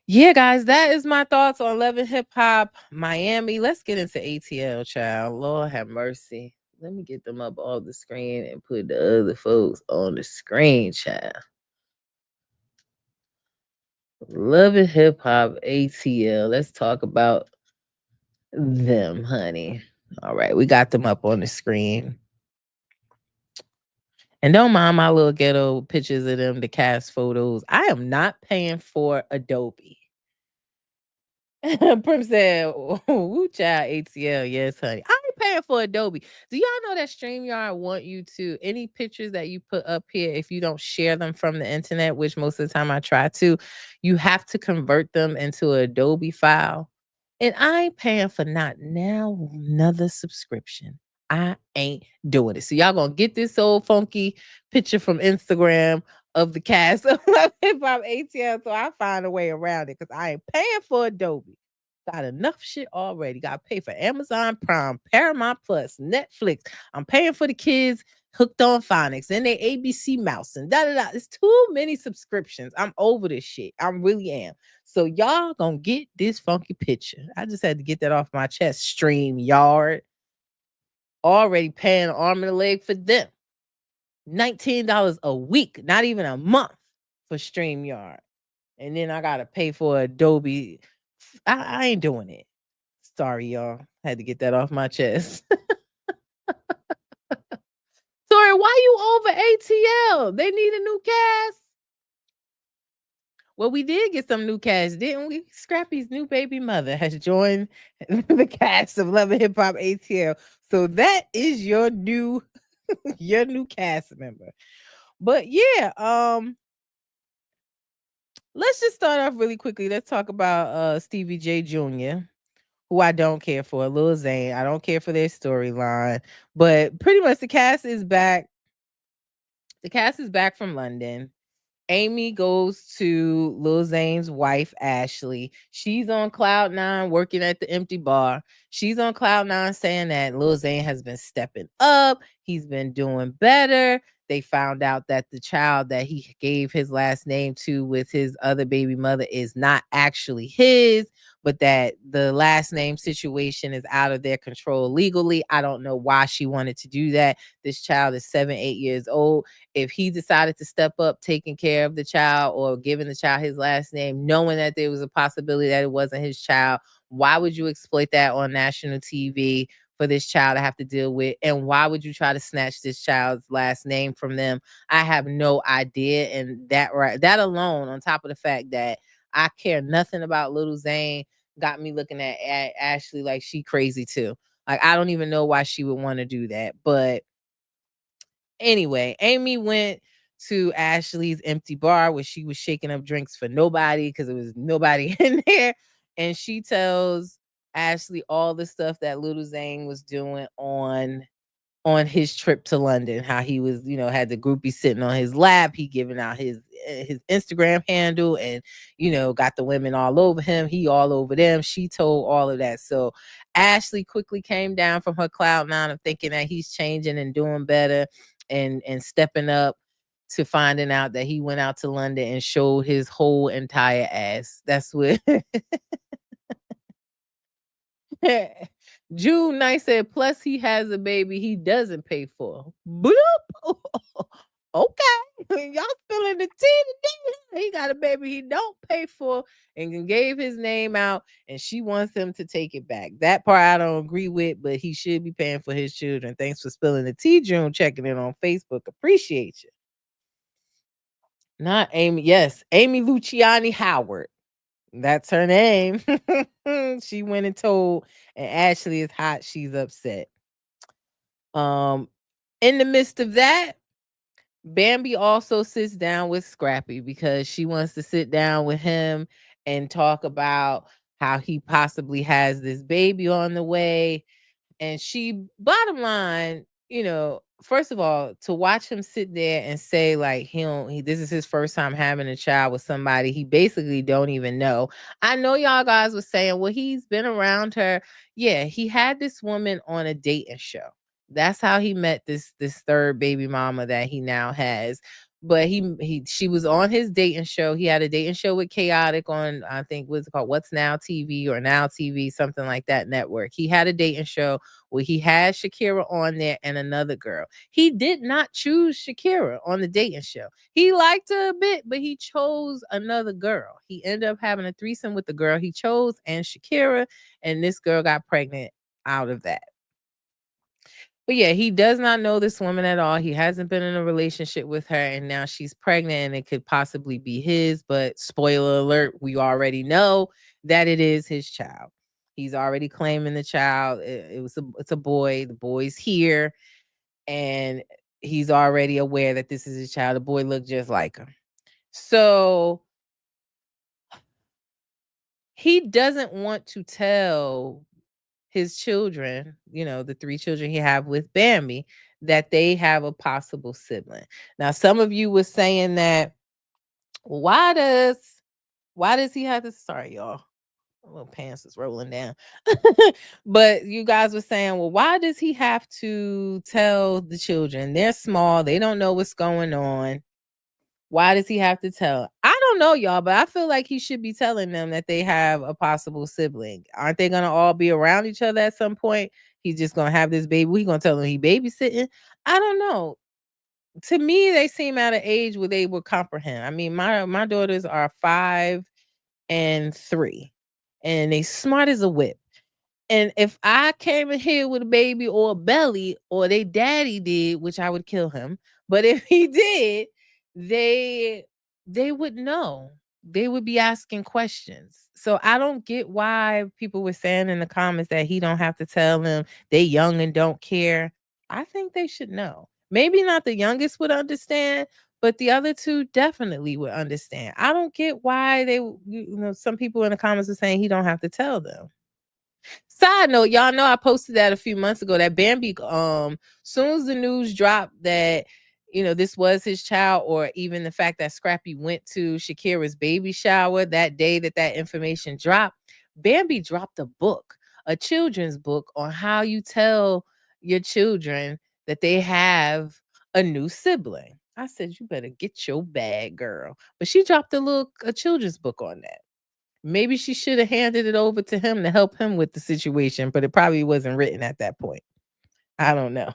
yeah, guys, that is my thoughts on Love and Hip Hop Miami. Let's get into ATL, child. Lord have mercy. Let me get them up off the screen and put the other folks on the screen, child. Love and Hip Hop ATL. Let's talk about them, honey. All right, we got them up on the screen. And don't mind my little ghetto pictures of them, the cast photos. I am not paying for Adobe. Prim said, woo child ATL. Yes, honey. I ain't paying for Adobe. Do y'all know that StreamYard want you to, any pictures that you put up here, if you don't share them from the internet, which most of the time I try to, you have to convert them into an Adobe file. And I ain't paying for not now another subscription. I ain't doing it. So y'all gonna get this old funky picture from Instagram of the cast of Love Hip Hop ATL. So I find a way around it because I ain't paying for Adobe. Got enough shit already. Got to pay for Amazon Prime, Paramount Plus, Netflix. I'm paying for the kids hooked on phonics and their ABC Mouse and da da da. It's too many subscriptions. I'm over this shit. I really am. So y'all gonna get this funky picture. I just had to get that off my chest. StreamYard. Already paying an arm and a leg for them. $19 a week, not even a month for StreamYard. And then I gotta pay for Adobe. I ain't doing it. Sorry, y'all. Had to get that off my chest. Sorry, why you over ATL? They need a new cast. Well, we did get some new cast, didn't we? Scrappy's new baby mother has joined the cast of Love and Hip Hop ATL. So that is your new cast member. But yeah, let's just start off really quickly. Let's talk about Stevie J Jr., who I don't care for, Lil Zane. I don't care for their storyline. But pretty much the cast is back. The cast is back from London. Amy goes to Lil Zane's wife, Ashley. She's on cloud nine working at the empty bar. She's on cloud nine saying that Lil Zane has been stepping up. He's been doing better. They found out that the child that he gave his last name to with his other baby mother is not actually his, but that the last name situation is out of their control legally. I don't know why she wanted to do that. This child is 7, 8 years old. If he decided to step up taking care of the child or giving the child his last name, knowing that there was a possibility that it wasn't his child, why would you exploit that on national TV for this child to have to deal with? And why would you try to snatch this child's last name from them? I have no idea. And that alone, on top of the fact that I care nothing about Little Zane, got me looking at Ashley like she crazy too. Like, I don't even know why she would want to do that. But anyway, Amy went to Ashley's empty bar where she was shaking up drinks for nobody because there was nobody in there. And she tells Ashley all the stuff that Little Zane was doing on his trip to London, how he was, had the groupie sitting on his lap. He giving out his Instagram handle and, got the women all over him. He all over them. She told all of that. So Ashley quickly came down from her cloud nine of thinking that he's changing and doing better and stepping up to finding out that he went out to London and showed his whole entire ass. That's what June Knight said, plus he has a baby he doesn't pay for. Bloop. Okay. Y'all spilling the tea today. He got a baby he don't pay for and gave his name out, and she wants him to take it back. That part I don't agree with, but he should be paying for his children. Thanks for spilling the tea, June, checking in on Facebook. Appreciate you. Not Amy. Yes, Amy Luciani Howard. That's her name. She went and told, and Ashley is hot. She's upset. In the midst of that, Bambi also sits down with Scrappy because she wants to sit down with him and talk about how he possibly has this baby on the way. And she, bottom line, first of all, to watch him sit there and say like this is his first time having a child with somebody he basically don't even know. I know y'all guys were saying, well, he's been around her. Yeah, he had this woman on a dating show. That's how he met this third baby mama that he now has. But she was on his dating show. He had a dating show with Chaotic on, I think, what's it called, What's Now TV or Now TV, something like that network. He had a dating show where he had Shakira on there and another girl. He did not choose Shakira on the dating show. He liked her a bit, but he chose another girl. He ended up having a threesome with the girl he chose and Shakira, and this girl got pregnant out of that. But yeah, he does not know this woman at all. He hasn't been in a relationship with her, and now she's pregnant and it could possibly be his. But spoiler alert, we already know that it is his child. He's already claiming the child. It's a boy. The boy's here, and he's already aware that this is his child. The boy looked just like him. So he doesn't want to tell his children, the 3 children he have with Bambi, that they have a possible sibling. Now, some of you were saying that, why does he have to, sorry, y'all, my little pants is rolling down. But you guys were saying, well, why does he have to tell the children? They're small. They don't know what's going on. Why does he have to tell? I don't know, y'all, but I feel like he should be telling them that they have a possible sibling. Aren't they going to all be around each other at some point? He's just going to have this baby. We're going to tell him he babysitting. I don't know. To me, they seem at an age where they would comprehend. I mean, my daughters are 5 and 3, and they smart as a whip. And if I came in here with a baby or a belly, or they daddy did, which I would kill him, but if he did, they would know. They would be asking questions. So I don't get why people were saying in the comments that he don't have to tell them they young and don't care. I think they should know. Maybe not the youngest would understand, but the other 2 definitely would understand. I don't get why some people in the comments are saying he don't have to tell them. Side note, y'all know I posted that a few months ago that Bambi, soon as the news dropped that, this was his child, or even the fact that Scrappy went to Shakira's baby shower that day that information dropped. Bambi dropped a book, a children's book on how you tell your children that they have a new sibling. I said, you better get your bag, girl. But she dropped a children's book on that. Maybe she should have handed it over to him to help him with the situation, but it probably wasn't written at that point. I don't know.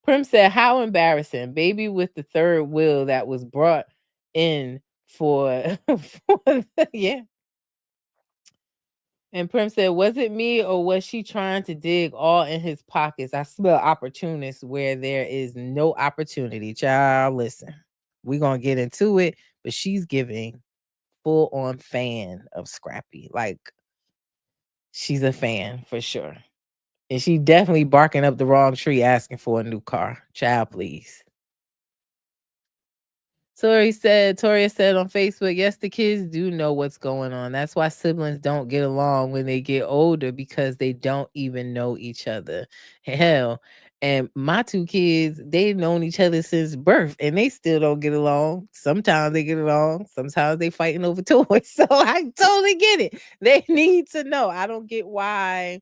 Prim said, how embarrassing. Baby with the third wheel that was brought in for, yeah. And Prim said, was it me or was she trying to dig all in his pockets? I smell opportunists where there is no opportunity. Child, listen, we're going to get into it, but she's giving full on fan of Scrappy. Like, she's a fan for sure. And she definitely barking up the wrong tree asking for a new car. Child, please. Toria said on Facebook, yes, the kids do know what's going on. That's why siblings don't get along when they get older, because they don't even know each other. Hell, and my two kids, they've known each other since birth and they still don't get along. Sometimes they get along. Sometimes they fighting over toys. So I totally get it. They need to know. I don't get why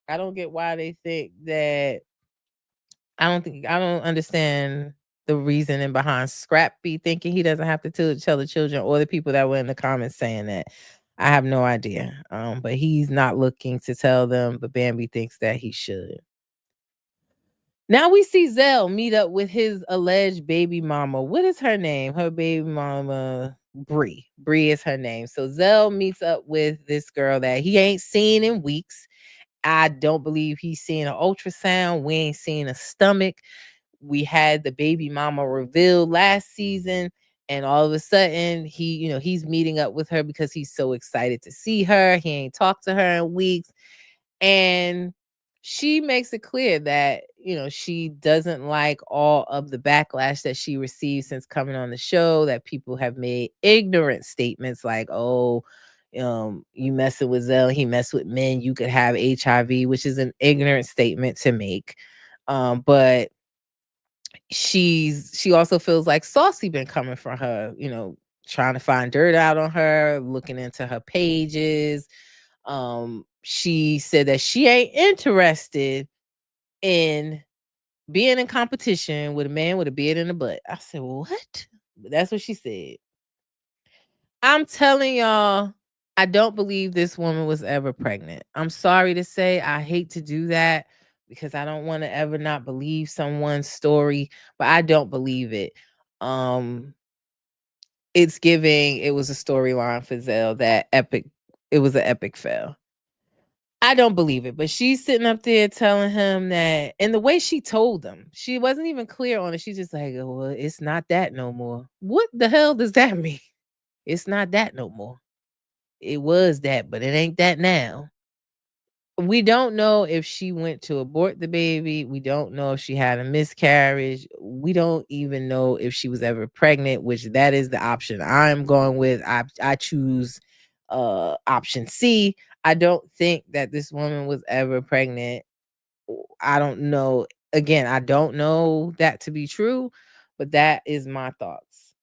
they think that. I don't understand the reasoning behind Scrappy thinking he doesn't have to tell the children, or the people that were in the comments saying that. I have no idea. But he's not looking to tell them, but Bambi thinks that he should. Now we see Zell meet up with his alleged baby mama. What is her name? Her baby mama, Bree. Bree is her name. So Zell meets up with this girl that he ain't seen in weeks. I don't believe he's seen an ultrasound. We ain't seen a stomach. We had the baby mama revealed last season, and all of a sudden he's meeting up with her because he's so excited to see her. He ain't talked to her in weeks, and she makes it clear that she doesn't like all of the backlash that she received since coming on the show, that people have made ignorant statements like, oh, you messing with Zell, he messed with men, you could have HIV, which is an ignorant statement to make. But she also feels like Saucy been coming for her, trying to find dirt out on her, looking into her pages. She said that she ain't interested in being in competition with a man with a beard and a butt. I said, what? That's what she said. I'm telling y'all, I don't believe this woman was ever pregnant. I'm sorry to say, I hate to do that because I don't want to ever not believe someone's story, but I don't believe it. It's giving, it was a storyline for Zell, that epic, it was an epic fail. I don't believe it, but she's sitting up there telling him that, and the way she told him, she wasn't even clear on it. She's just like, oh, well, it's not that no more. What the hell does that mean? It's not that no more. It was that, but it ain't that now. We don't know if she went to abort the baby. We don't know if she had a miscarriage. We don't even know if she was ever pregnant, which that is the option I'm going with. I choose option C. I don't think that this woman was ever pregnant. I don't know. Again, I don't know that to be true, but that is my thoughts.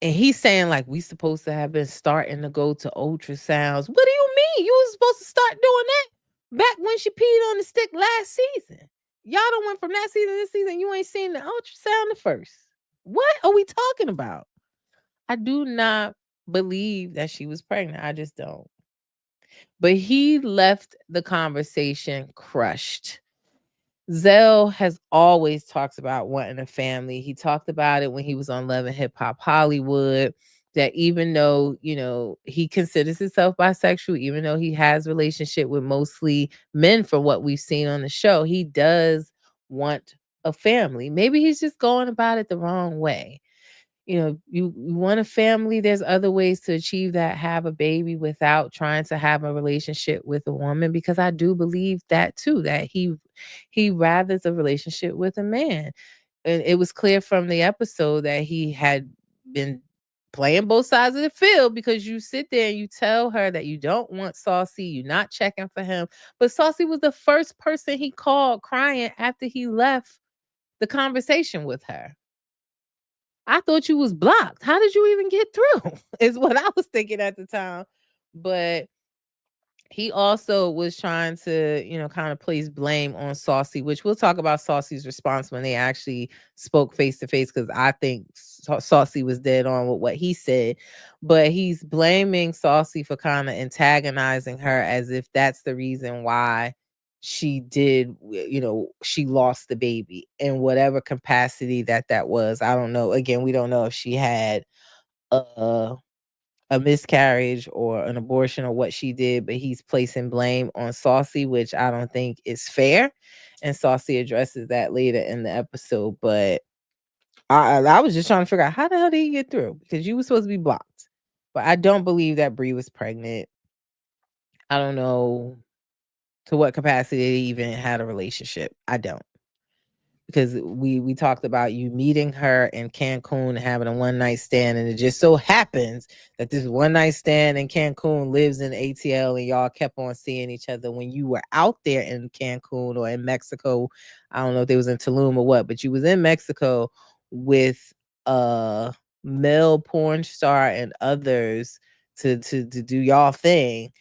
And he's saying, like, we supposed to have been starting to go to ultrasounds. What do you mean? You was supposed to start doing that back when she peed on the stick last season. Y'all done went from that season to this season. You ain't seen the ultrasound at first. What are we talking about? I do not believe that she was pregnant. I just don't. But he left the conversation crushed. Zell has always talked about wanting a family. He talked about it when he was on Love and Hiphop Hollywood, that even though, he considers himself bisexual, even though he has a relationship with mostly men from what we've seen on the show, he does want a family. Maybe he's just going about it the wrong way. You want a family, there's other ways to achieve that, have a baby without trying to have a relationship with a woman, because I do believe that too, that he rathers a relationship with a man. And it was clear from the episode that he had been playing both sides of the field, because you sit there and you tell her that you don't want Saucy, you're not checking for him. But Saucy was the first person he called crying after he left the conversation with her. I thought you was blocked. How did you even get through? Is what I was thinking at the time. But he also was trying to, kind of place blame on Saucy, which we'll talk about Saucy's response when they actually spoke face to face, because I think Saucy was dead on with what he said. But he's blaming Saucy for kind of antagonizing her as if that's the reason why she did, she lost the baby in whatever capacity that was. I don't know. Again, we don't know if she had a miscarriage or an abortion or what she did, but he's placing blame on Saucy, which I don't think is fair. And Saucy addresses that later in the episode. But I was just trying to figure out, how the hell did he get through? Because you were supposed to be blocked. But I don't believe that Bree was pregnant. I don't know to what capacity they even had a relationship. I don't. Because we talked about you meeting her in Cancun and having a one night stand, and it just so happens that this one night stand in Cancun lives in ATL, and y'all kept on seeing each other when you were out there in Cancun or in Mexico. I don't know if they was in Tulum or what, but you was in Mexico with a male porn star and others to do y'all thing,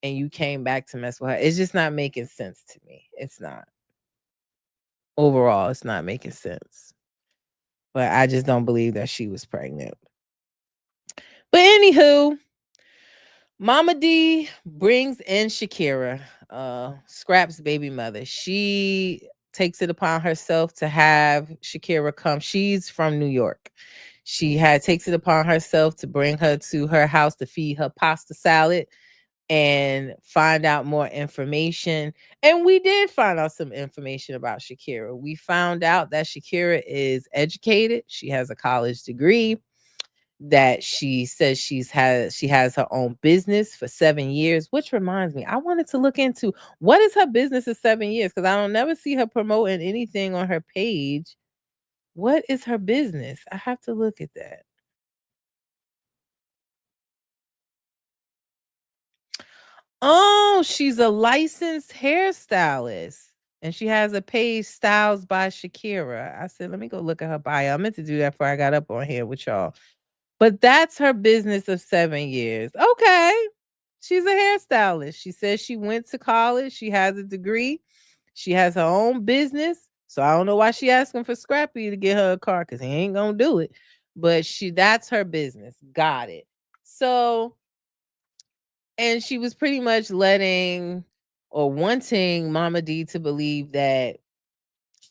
and you came back to mess with her. It's just not making sense to me. It's not. Overall, it's not making sense. But I just don't believe that she was pregnant. But anywho, Mama D brings in Shakira, Scrap's baby mother. She takes it upon herself to have Shakira come. She's from New York. She takes it upon herself to bring her to her house to feed her pasta salad and find out more information. And we did find out some information about Shakira. We found out that Shakira is educated. She has a college degree, that she says she has her own business for 7 years, which reminds me, I wanted to look into what is her business of 7 years, because I don't never see her promoting anything on her page. What is her business? I have to look at that. Oh, she's a licensed hairstylist. And she has a page, Styles by Shakira. I said, let me go look at her bio. I meant to do that before I got up on here with y'all. But that's her business of 7 years. Okay. She's a hairstylist. She says she went to college. She has a degree. She has her own business. So I don't know why she asking for Scrappy to get her a car, because he ain't going to do it. But that's her business. Got it. So, and she was pretty much letting or wanting Mama D to believe that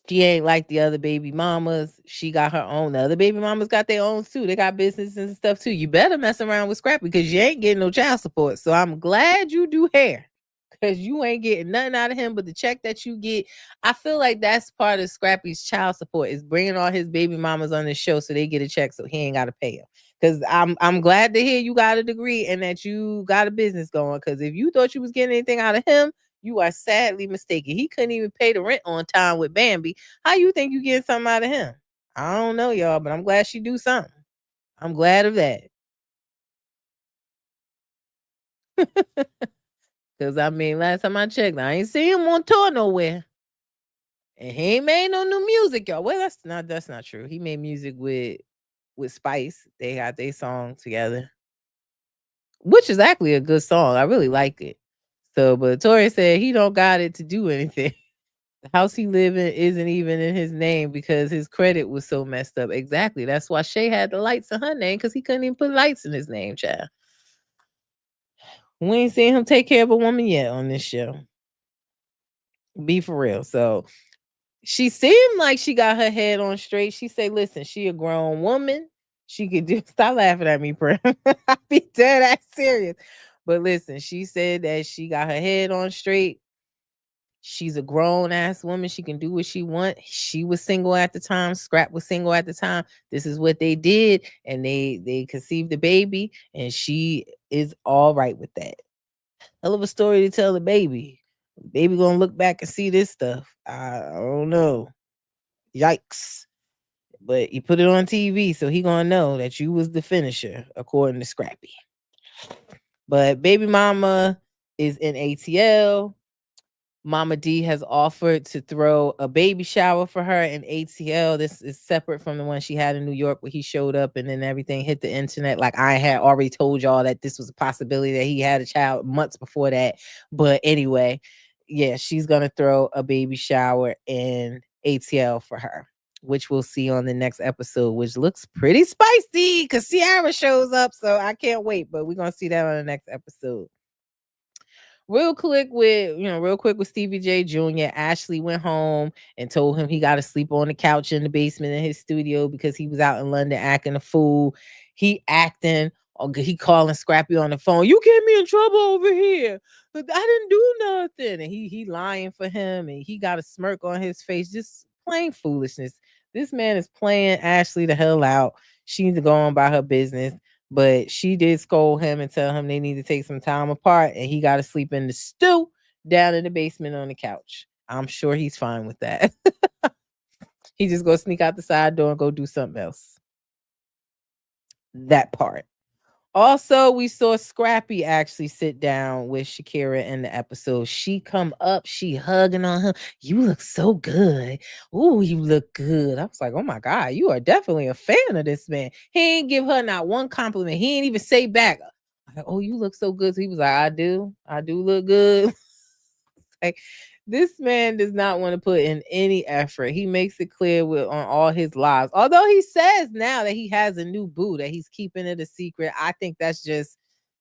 she ain't like the other baby mamas. She got her own. The other baby mamas got their own too. They got business and stuff too. You better mess around with Scrappy, because you ain't getting no child support. So I'm glad you do hair, because you ain't getting nothing out of him but the check that you get. I feel like that's part of Scrappy's child support, is bringing all his baby mamas on the show so they get a check, so he ain't got to pay them. Because I'm glad to hear you got a degree and that you got a business going. Because if you thought you was getting anything out of him, you are sadly mistaken. He couldn't even pay the rent on time with Bambi. How you think you get something out of him? I don't know, y'all, but I'm glad she do something. I'm glad of that. Because, I mean, last time I checked, I ain't seen him on tour nowhere. And he ain't made no new music, y'all. Well, that's not true. He made music with Spice. They got their song together, which is actually a good song. I really liked it. So, but Tori said he don't got it to do anything. The house he live in isn't even in his name because his credit was so messed up. Exactly. That's why Shay had the lights in her name, because he couldn't even put lights in his name, child. We ain't seen him take care of a woman yet on this show. Be for real. So she seemed like she got her head on straight. She said, listen, she a grown woman. She could do, stop laughing at me, Prim. I be dead ass serious. But listen, she said that she got her head on straight. She's a grown ass woman. She can do what she want. She was single at the time. Scrap was single at the time. This is what they did. And they conceived the baby. And she is all right with that. Hell of a story to tell the baby. Baby gonna look back and see this stuff. I don't know. Yikes. But you put it on TV, so he gonna know that you was the finisher, according to Scrappy. But baby mama is in ATL. Mama D has offered to throw a baby shower for her in ATL. This is separate from the one she had in New York where he showed up and then everything hit the internet. Like I had already told y'all that this was a possibility that he had a child months before that. But anyway, yeah, she's going to throw a baby shower in ATL for her, which we'll see on the next episode, which looks pretty spicy because Ciara shows up. So I can't wait, but we're going to see that on the next episode. Real quick with Stevie J Jr. Ashley went home and told him he got to sleep on the couch in the basement in his studio because he was out in London acting a fool. He calling Scrappy on the phone. You get me in trouble over here. But I didn't do nothing. And he lying for him and he got a smirk on his face. Just plain foolishness. This man is playing Ashley the hell out. She needs to go on by her business. But she did scold him and tell him they need to take some time apart and he got to sleep in the stew down in the basement on the couch. I'm sure he's fine with that. He just go sneak out the side door and go do something else. That part. Also, we saw Scrappy actually sit down with Shakira in the episode. She come up, she hugging on him. You look so good. Ooh, you look good. I was like, oh my God, you are definitely a fan of this man. He ain't give her not one compliment. He ain't even say back, like, oh, you look so good. So he was like, I do look good. Like, this man does not want to put in any effort. He makes it clear on all his lives. Although he says now that he has a new boo, that he's keeping it a secret. I think that's just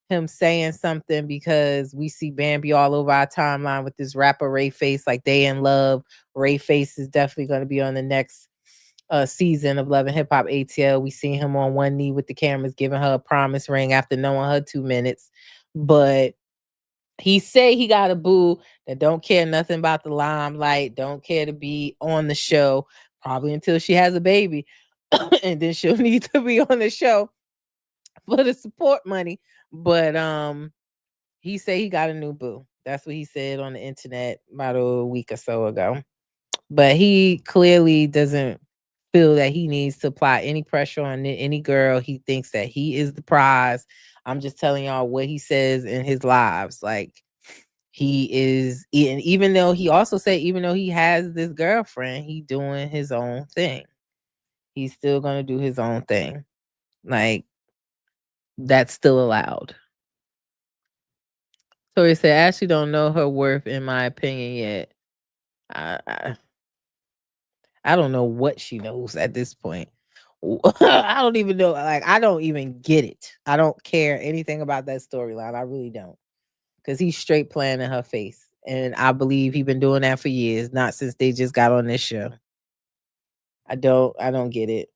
him saying something because we see Bambi all over our timeline with this rapper Ray Face. Like they in love. Ray Face is definitely going to be on the next season of Love Hiphop ATL. We see him on one knee with the cameras giving her a promise ring after knowing her 2 minutes. But he say he got a boo that don't care nothing about the limelight, don't care to be on the show, probably until she has a baby. And then she'll need to be on the show for the support money. But he say he got a new boo. That's what he said on the internet about a week or so ago. But he clearly doesn't feel that he needs to apply any pressure on any girl. He thinks that he is the prize. I'm just telling y'all what he says in his lives. Like he is, and even though he also said, even though he has this girlfriend, he doing his own thing. He's still gonna do his own thing. Like that's still allowed. So he said, Ashley don't know her worth, in my opinion, yet. I don't know what she knows at this point. I don't even know. Like, I don't even get it. I don't care anything about that storyline. I really don't. Because he's straight playing in her face. And I believe he's been doing that for years, not since they just got on this show. I don't get it.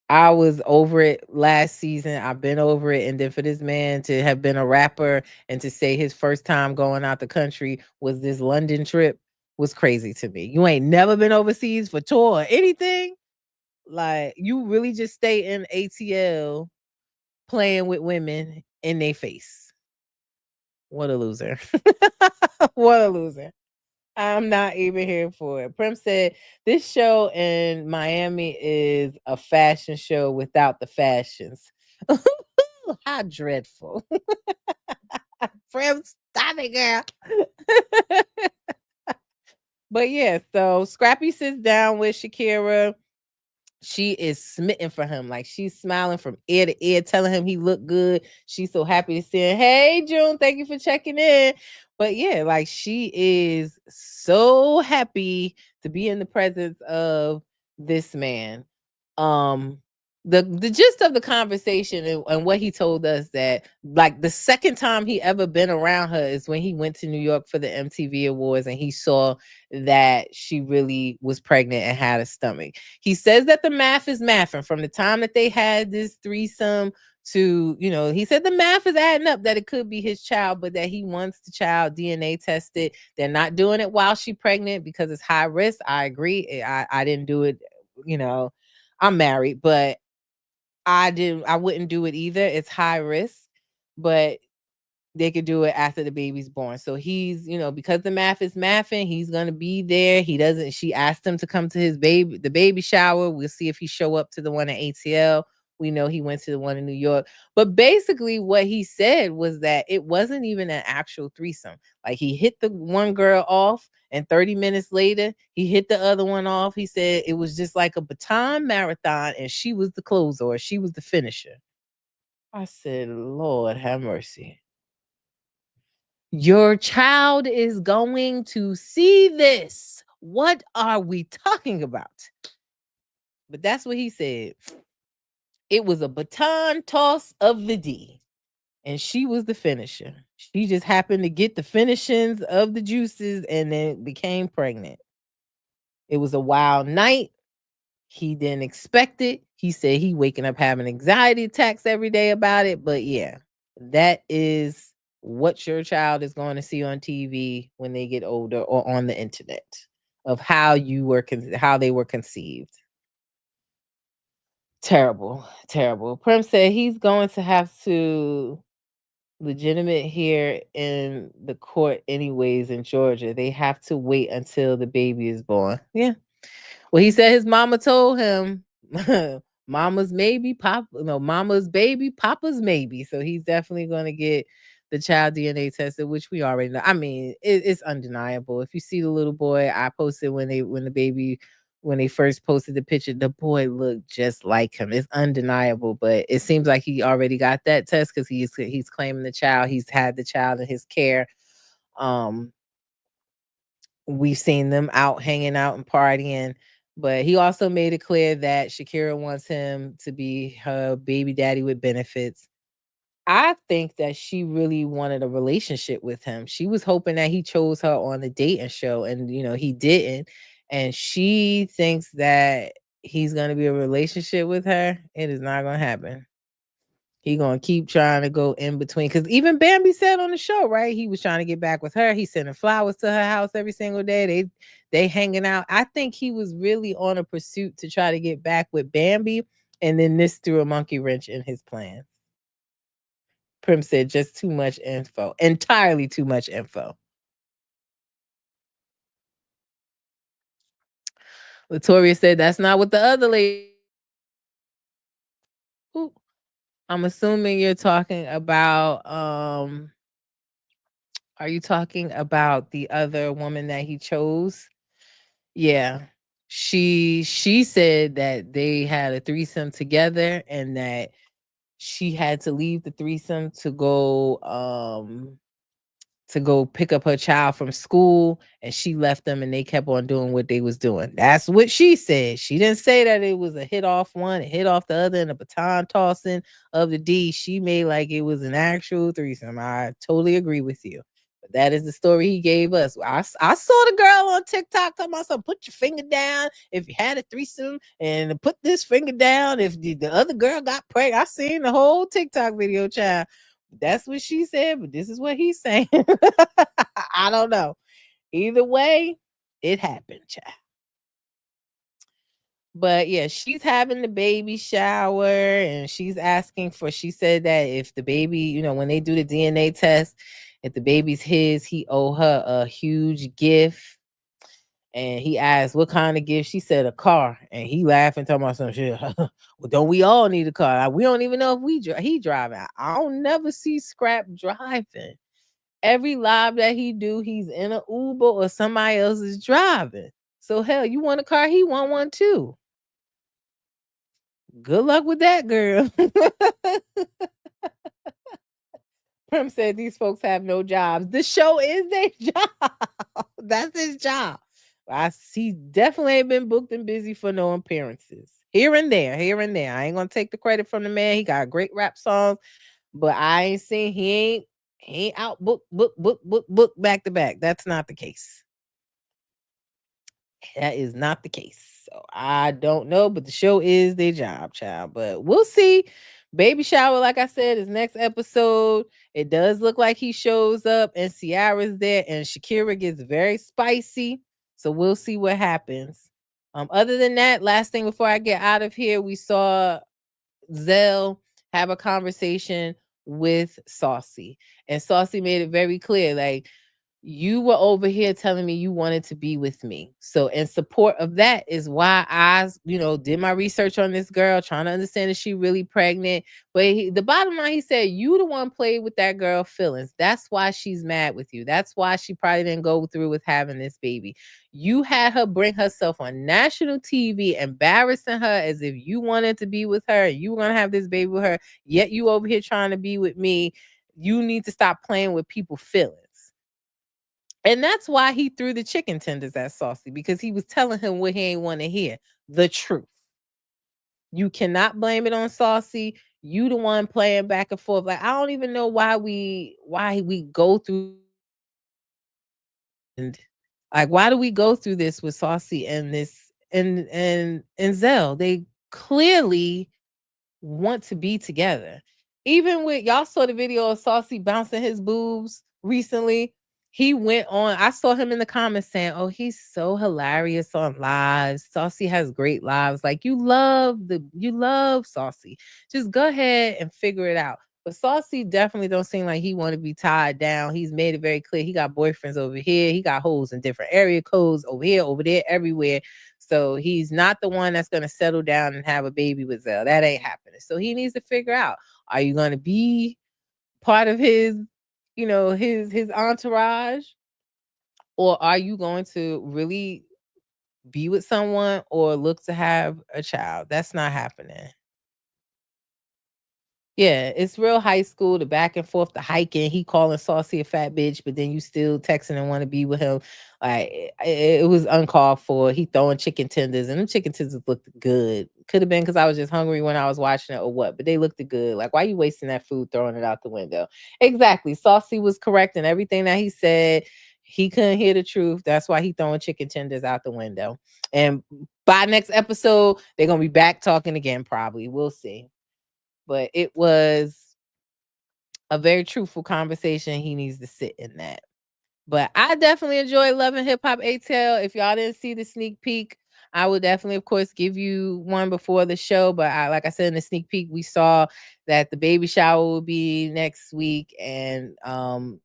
I was over it last season. I've been over it. And then for this man to have been a rapper and to say his first time going out the country was this London trip was crazy to me. You ain't never been overseas for tour or anything. Like, you really just stay in ATL playing with women in their face. What a loser. What a loser. I'm not even here for it. Prim said, this show in Miami is a fashion show without the fashions. How dreadful. Prim, stop it, girl. But yeah, so Scrappy sits down with Shakira. She is smitten for him. Like, she's smiling from ear to ear, telling him he looked good. She's so happy to see him. Hey, June, thank you for checking in. But yeah, like, she is so happy to be in the presence of this man. The gist of the conversation and what he told us, that like the second time he ever been around her is when he went to New York for the MTV Awards and he saw that she really was pregnant and had a stomach. He says that the math is mathing from the time that they had this threesome to, he said the math is adding up that it could be his child, but that he wants the child DNA tested. They're not doing it while she's pregnant because it's high risk. I agree. I didn't do it. I'm married, but I wouldn't do it either. It's high risk, but they could do it after the baby's born. So he's, because the math is mathing, he's going to be there. She asked him to come to the baby shower. We'll see if he show up to the one at ATL. We know he went to the one in New York. But basically, what he said was that it wasn't even an actual threesome. Like, he hit the one girl off, and 30 minutes later, he hit the other one off. He said it was just like a baton marathon, and she was the closer, or she was the finisher. I said, Lord have mercy. Your child is going to see this. What are we talking about? But that's what he said. It was a baton toss of the D, and she was the finisher. She just happened to get the finishings of the juices and then became pregnant. It was a wild night. He didn't expect it. He said he waking up having anxiety attacks every day about it. But yeah, that is what your child is going to see on TV when they get older, or on the internet, of how how they were conceived. Terrible, terrible. Prim said he's going to have to legitimate here in the court anyways in Georgia. They have to wait until the baby is born. Yeah. Well, he said his mama told him, mama's maybe, mama's baby, papa's maybe. So he's definitely going to get the child DNA tested, which we already know. I mean, it's undeniable. If you see the little boy, I posted when they first posted the picture, the boy looked just like him. It's undeniable, but it seems like he already got that test because he's claiming the child. He's had the child in his care. We've seen them out hanging out and partying, but he also made it clear that Shakira wants him to be her baby daddy with benefits. I think that she really wanted a relationship with him. She was hoping that he chose her on the dating show, and he didn't. And she thinks that he's going to be a relationship with her. It is not going to happen. He gonna keep trying to go in between, because even Bambi said on the show, right? He was trying to get back with her. He's sending flowers to her house every single day. They hanging out. I think he was really on a pursuit to try to get back with Bambi, and then this threw a monkey wrench in his plan. Prim said just too much info, entirely too much info. Latoria said that's not what the other lady. Ooh. I'm assuming you're talking about are you talking about the other woman that he chose? Yeah. She said that they had a threesome together, and that she had to leave the threesome to go pick up her child from school, and she left them and they kept on doing what they was doing. That's what she said. She didn't say that it was a hit off one, a hit off the other, and a baton tossing of the D. She made like it was an actual threesome. I totally agree with you. But that is the story he gave us. I saw the girl on TikTok talking about something, put your finger down if you had a threesome, and put this finger down if the other girl got pregnant. I seen the whole TikTok video, child. That's what she said, but this is what he's saying. I don't know. Either way, it happened, child. But yeah, she's having the baby shower, and she's asking she said that if the baby, when they do the DNA test, if the baby's his, he owe her a huge gift. And he asked what kind of gift. She said a car, and he laughing, talking about some shit. Well, don't we all need a car? We don't even know if he driving. I don't never see Scrap driving. Every live that he do, he's in an Uber or somebody else is driving. So hell, you want a car? He want one too. Good luck with that, girl. Prim said these folks have no jobs. The show is their job. That's his job. I see definitely ain't been booked and busy for no appearances. Here and there. I ain't gonna take the credit from the man. He got great rap songs, but I ain't seen he ain't out book back to back. That's not the case. That is not the case. So I don't know, but the show is their job, child. But we'll see. Baby shower, like I said, is next episode. It does look like he shows up, and Ciara's there, and Shakira gets very spicy. So we'll see what happens. Other than that, last thing before I get out of here, we saw Zell have a conversation with Saucy, and Saucy made it very clear, like, you were over here telling me you wanted to be with me. So in support of that is why I, did my research on this girl, trying to understand if she really pregnant. But the bottom line, he said, you the one played with that girl feelings. That's why she's mad with you. That's why she probably didn't go through with having this baby. You had her bring herself on national TV, embarrassing her as if you wanted to be with her. You were going to have this baby with her. Yet you over here trying to be with me. You need to stop playing with people's feelings. And that's why he threw the chicken tenders at Saucy, because he was telling him what he ain't want to hear, the truth. You cannot blame it on Saucy. You the one playing back and forth. Like, I don't even know why we go through, and like, why do we go through this with Saucy and this and Zell? They clearly want to be together. Even with, y'all saw the video of Saucy bouncing his boobs recently. He went on, I saw him in the comments saying, oh, he's so hilarious on lives. Saucy has great lives. Like, you love Saucy. Just go ahead and figure it out. But Saucy definitely don't seem like he want to be tied down. He's made it very clear. He got boyfriends over here. He got hoes in different area codes over here, over there, everywhere. So he's not the one that's going to settle down and have a baby with Zell. That ain't happening. So he needs to figure out, are you going to be part of his, his entourage? Or are you going to really be with someone or look to have a child? That's not happening. Yeah, it's real high school, the back and forth, the hiking. He calling Saucy a fat bitch, but then you still texting and want to be with him. Like, it was uncalled for. He throwing chicken tenders, and them chicken tenders looked good. Could have been because I was just hungry when I was watching it or what, but they looked good. Like, why you wasting that food, throwing it out the window? Exactly. Saucy was correct in everything that he said. He couldn't hear the truth. That's why he throwing chicken tenders out the window. And by next episode, they're going to be back talking again, probably. We'll see. But it was a very truthful conversation. He needs to sit in that. But I definitely enjoy Love Hiphop ATL. If y'all didn't see the sneak peek, I would definitely, of course, give you one before the show. But like I said, in the sneak peek, we saw that the baby shower will be next week, and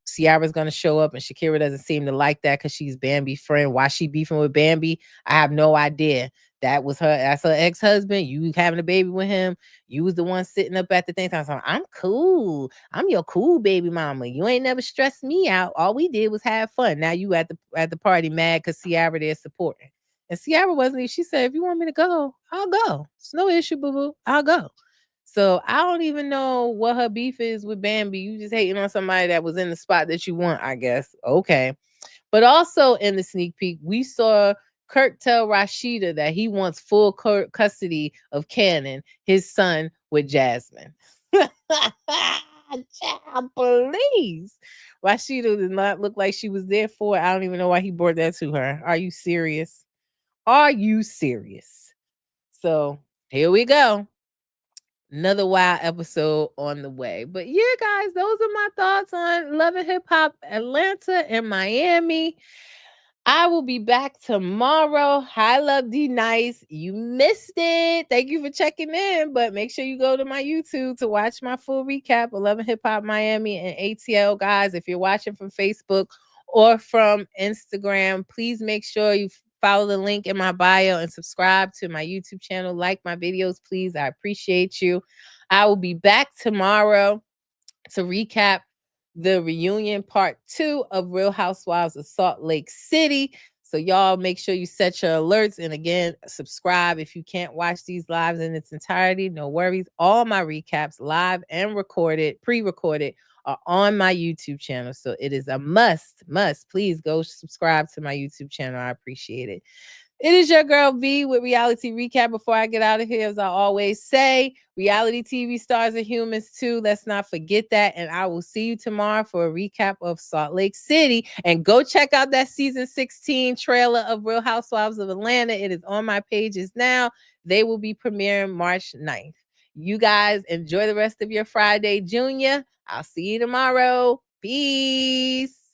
Ciara's going to show up, and Shakira doesn't seem to like that because she's Bambi's friend. Why she beefing with Bambi, I have no idea. That's her ex-husband. You having a baby with him. You was the one sitting up at the thing. I'm cool. I'm your cool baby mama. You ain't never stressed me out. All we did was have fun. Now you at the party mad because Ciara there supporting. And Ciara wasn't. She said, if you want me to go, I'll go. It's no issue, boo-boo. I'll go. So I don't even know what her beef is with Bambi. You just hating on somebody that was in the spot that you want, I guess. Okay. But also in the sneak peek, we saw Kirk tell Rashida that he wants full custody of Cannon, his son, with Jasmine. Child, please. Rashida did not look like she was there for it. I don't even know why he brought that to her. Are you serious? Are you serious? So here we go. Another wild episode on the way. But yeah, guys, those are my thoughts on Love and Hip Hop Atlanta and Miami. I will be back tomorrow. Hi, Love D Nice. You missed it. Thank you for checking in. But make sure you go to my YouTube to watch my full recap of Love and Hip Hop Miami and ATL. Guys, if you're watching from Facebook or from Instagram, please make sure you follow the link in my bio and subscribe to my YouTube channel. Like my videos, please. I appreciate you. I will be back tomorrow to recap the reunion part 2 of Real Housewives of Salt Lake City. So y'all make sure you set your alerts. And again, subscribe if you can't watch these lives in its entirety. No worries. All my recaps, live and recorded, pre-recorded, are on my YouTube channel. So it is a must. Please go subscribe to my YouTube channel. I appreciate it. It is your girl V with Reality Recap. Before I get out of here, as I always say, reality TV stars are humans too. Let's not forget that. And I will see you tomorrow for a recap of Salt Lake City. And go check out that season 16 trailer of Real Housewives of Atlanta. It is on my pages now. They will be premiering March 9th. You guys enjoy the rest of your Friday, Junior. I'll see you tomorrow. Peace.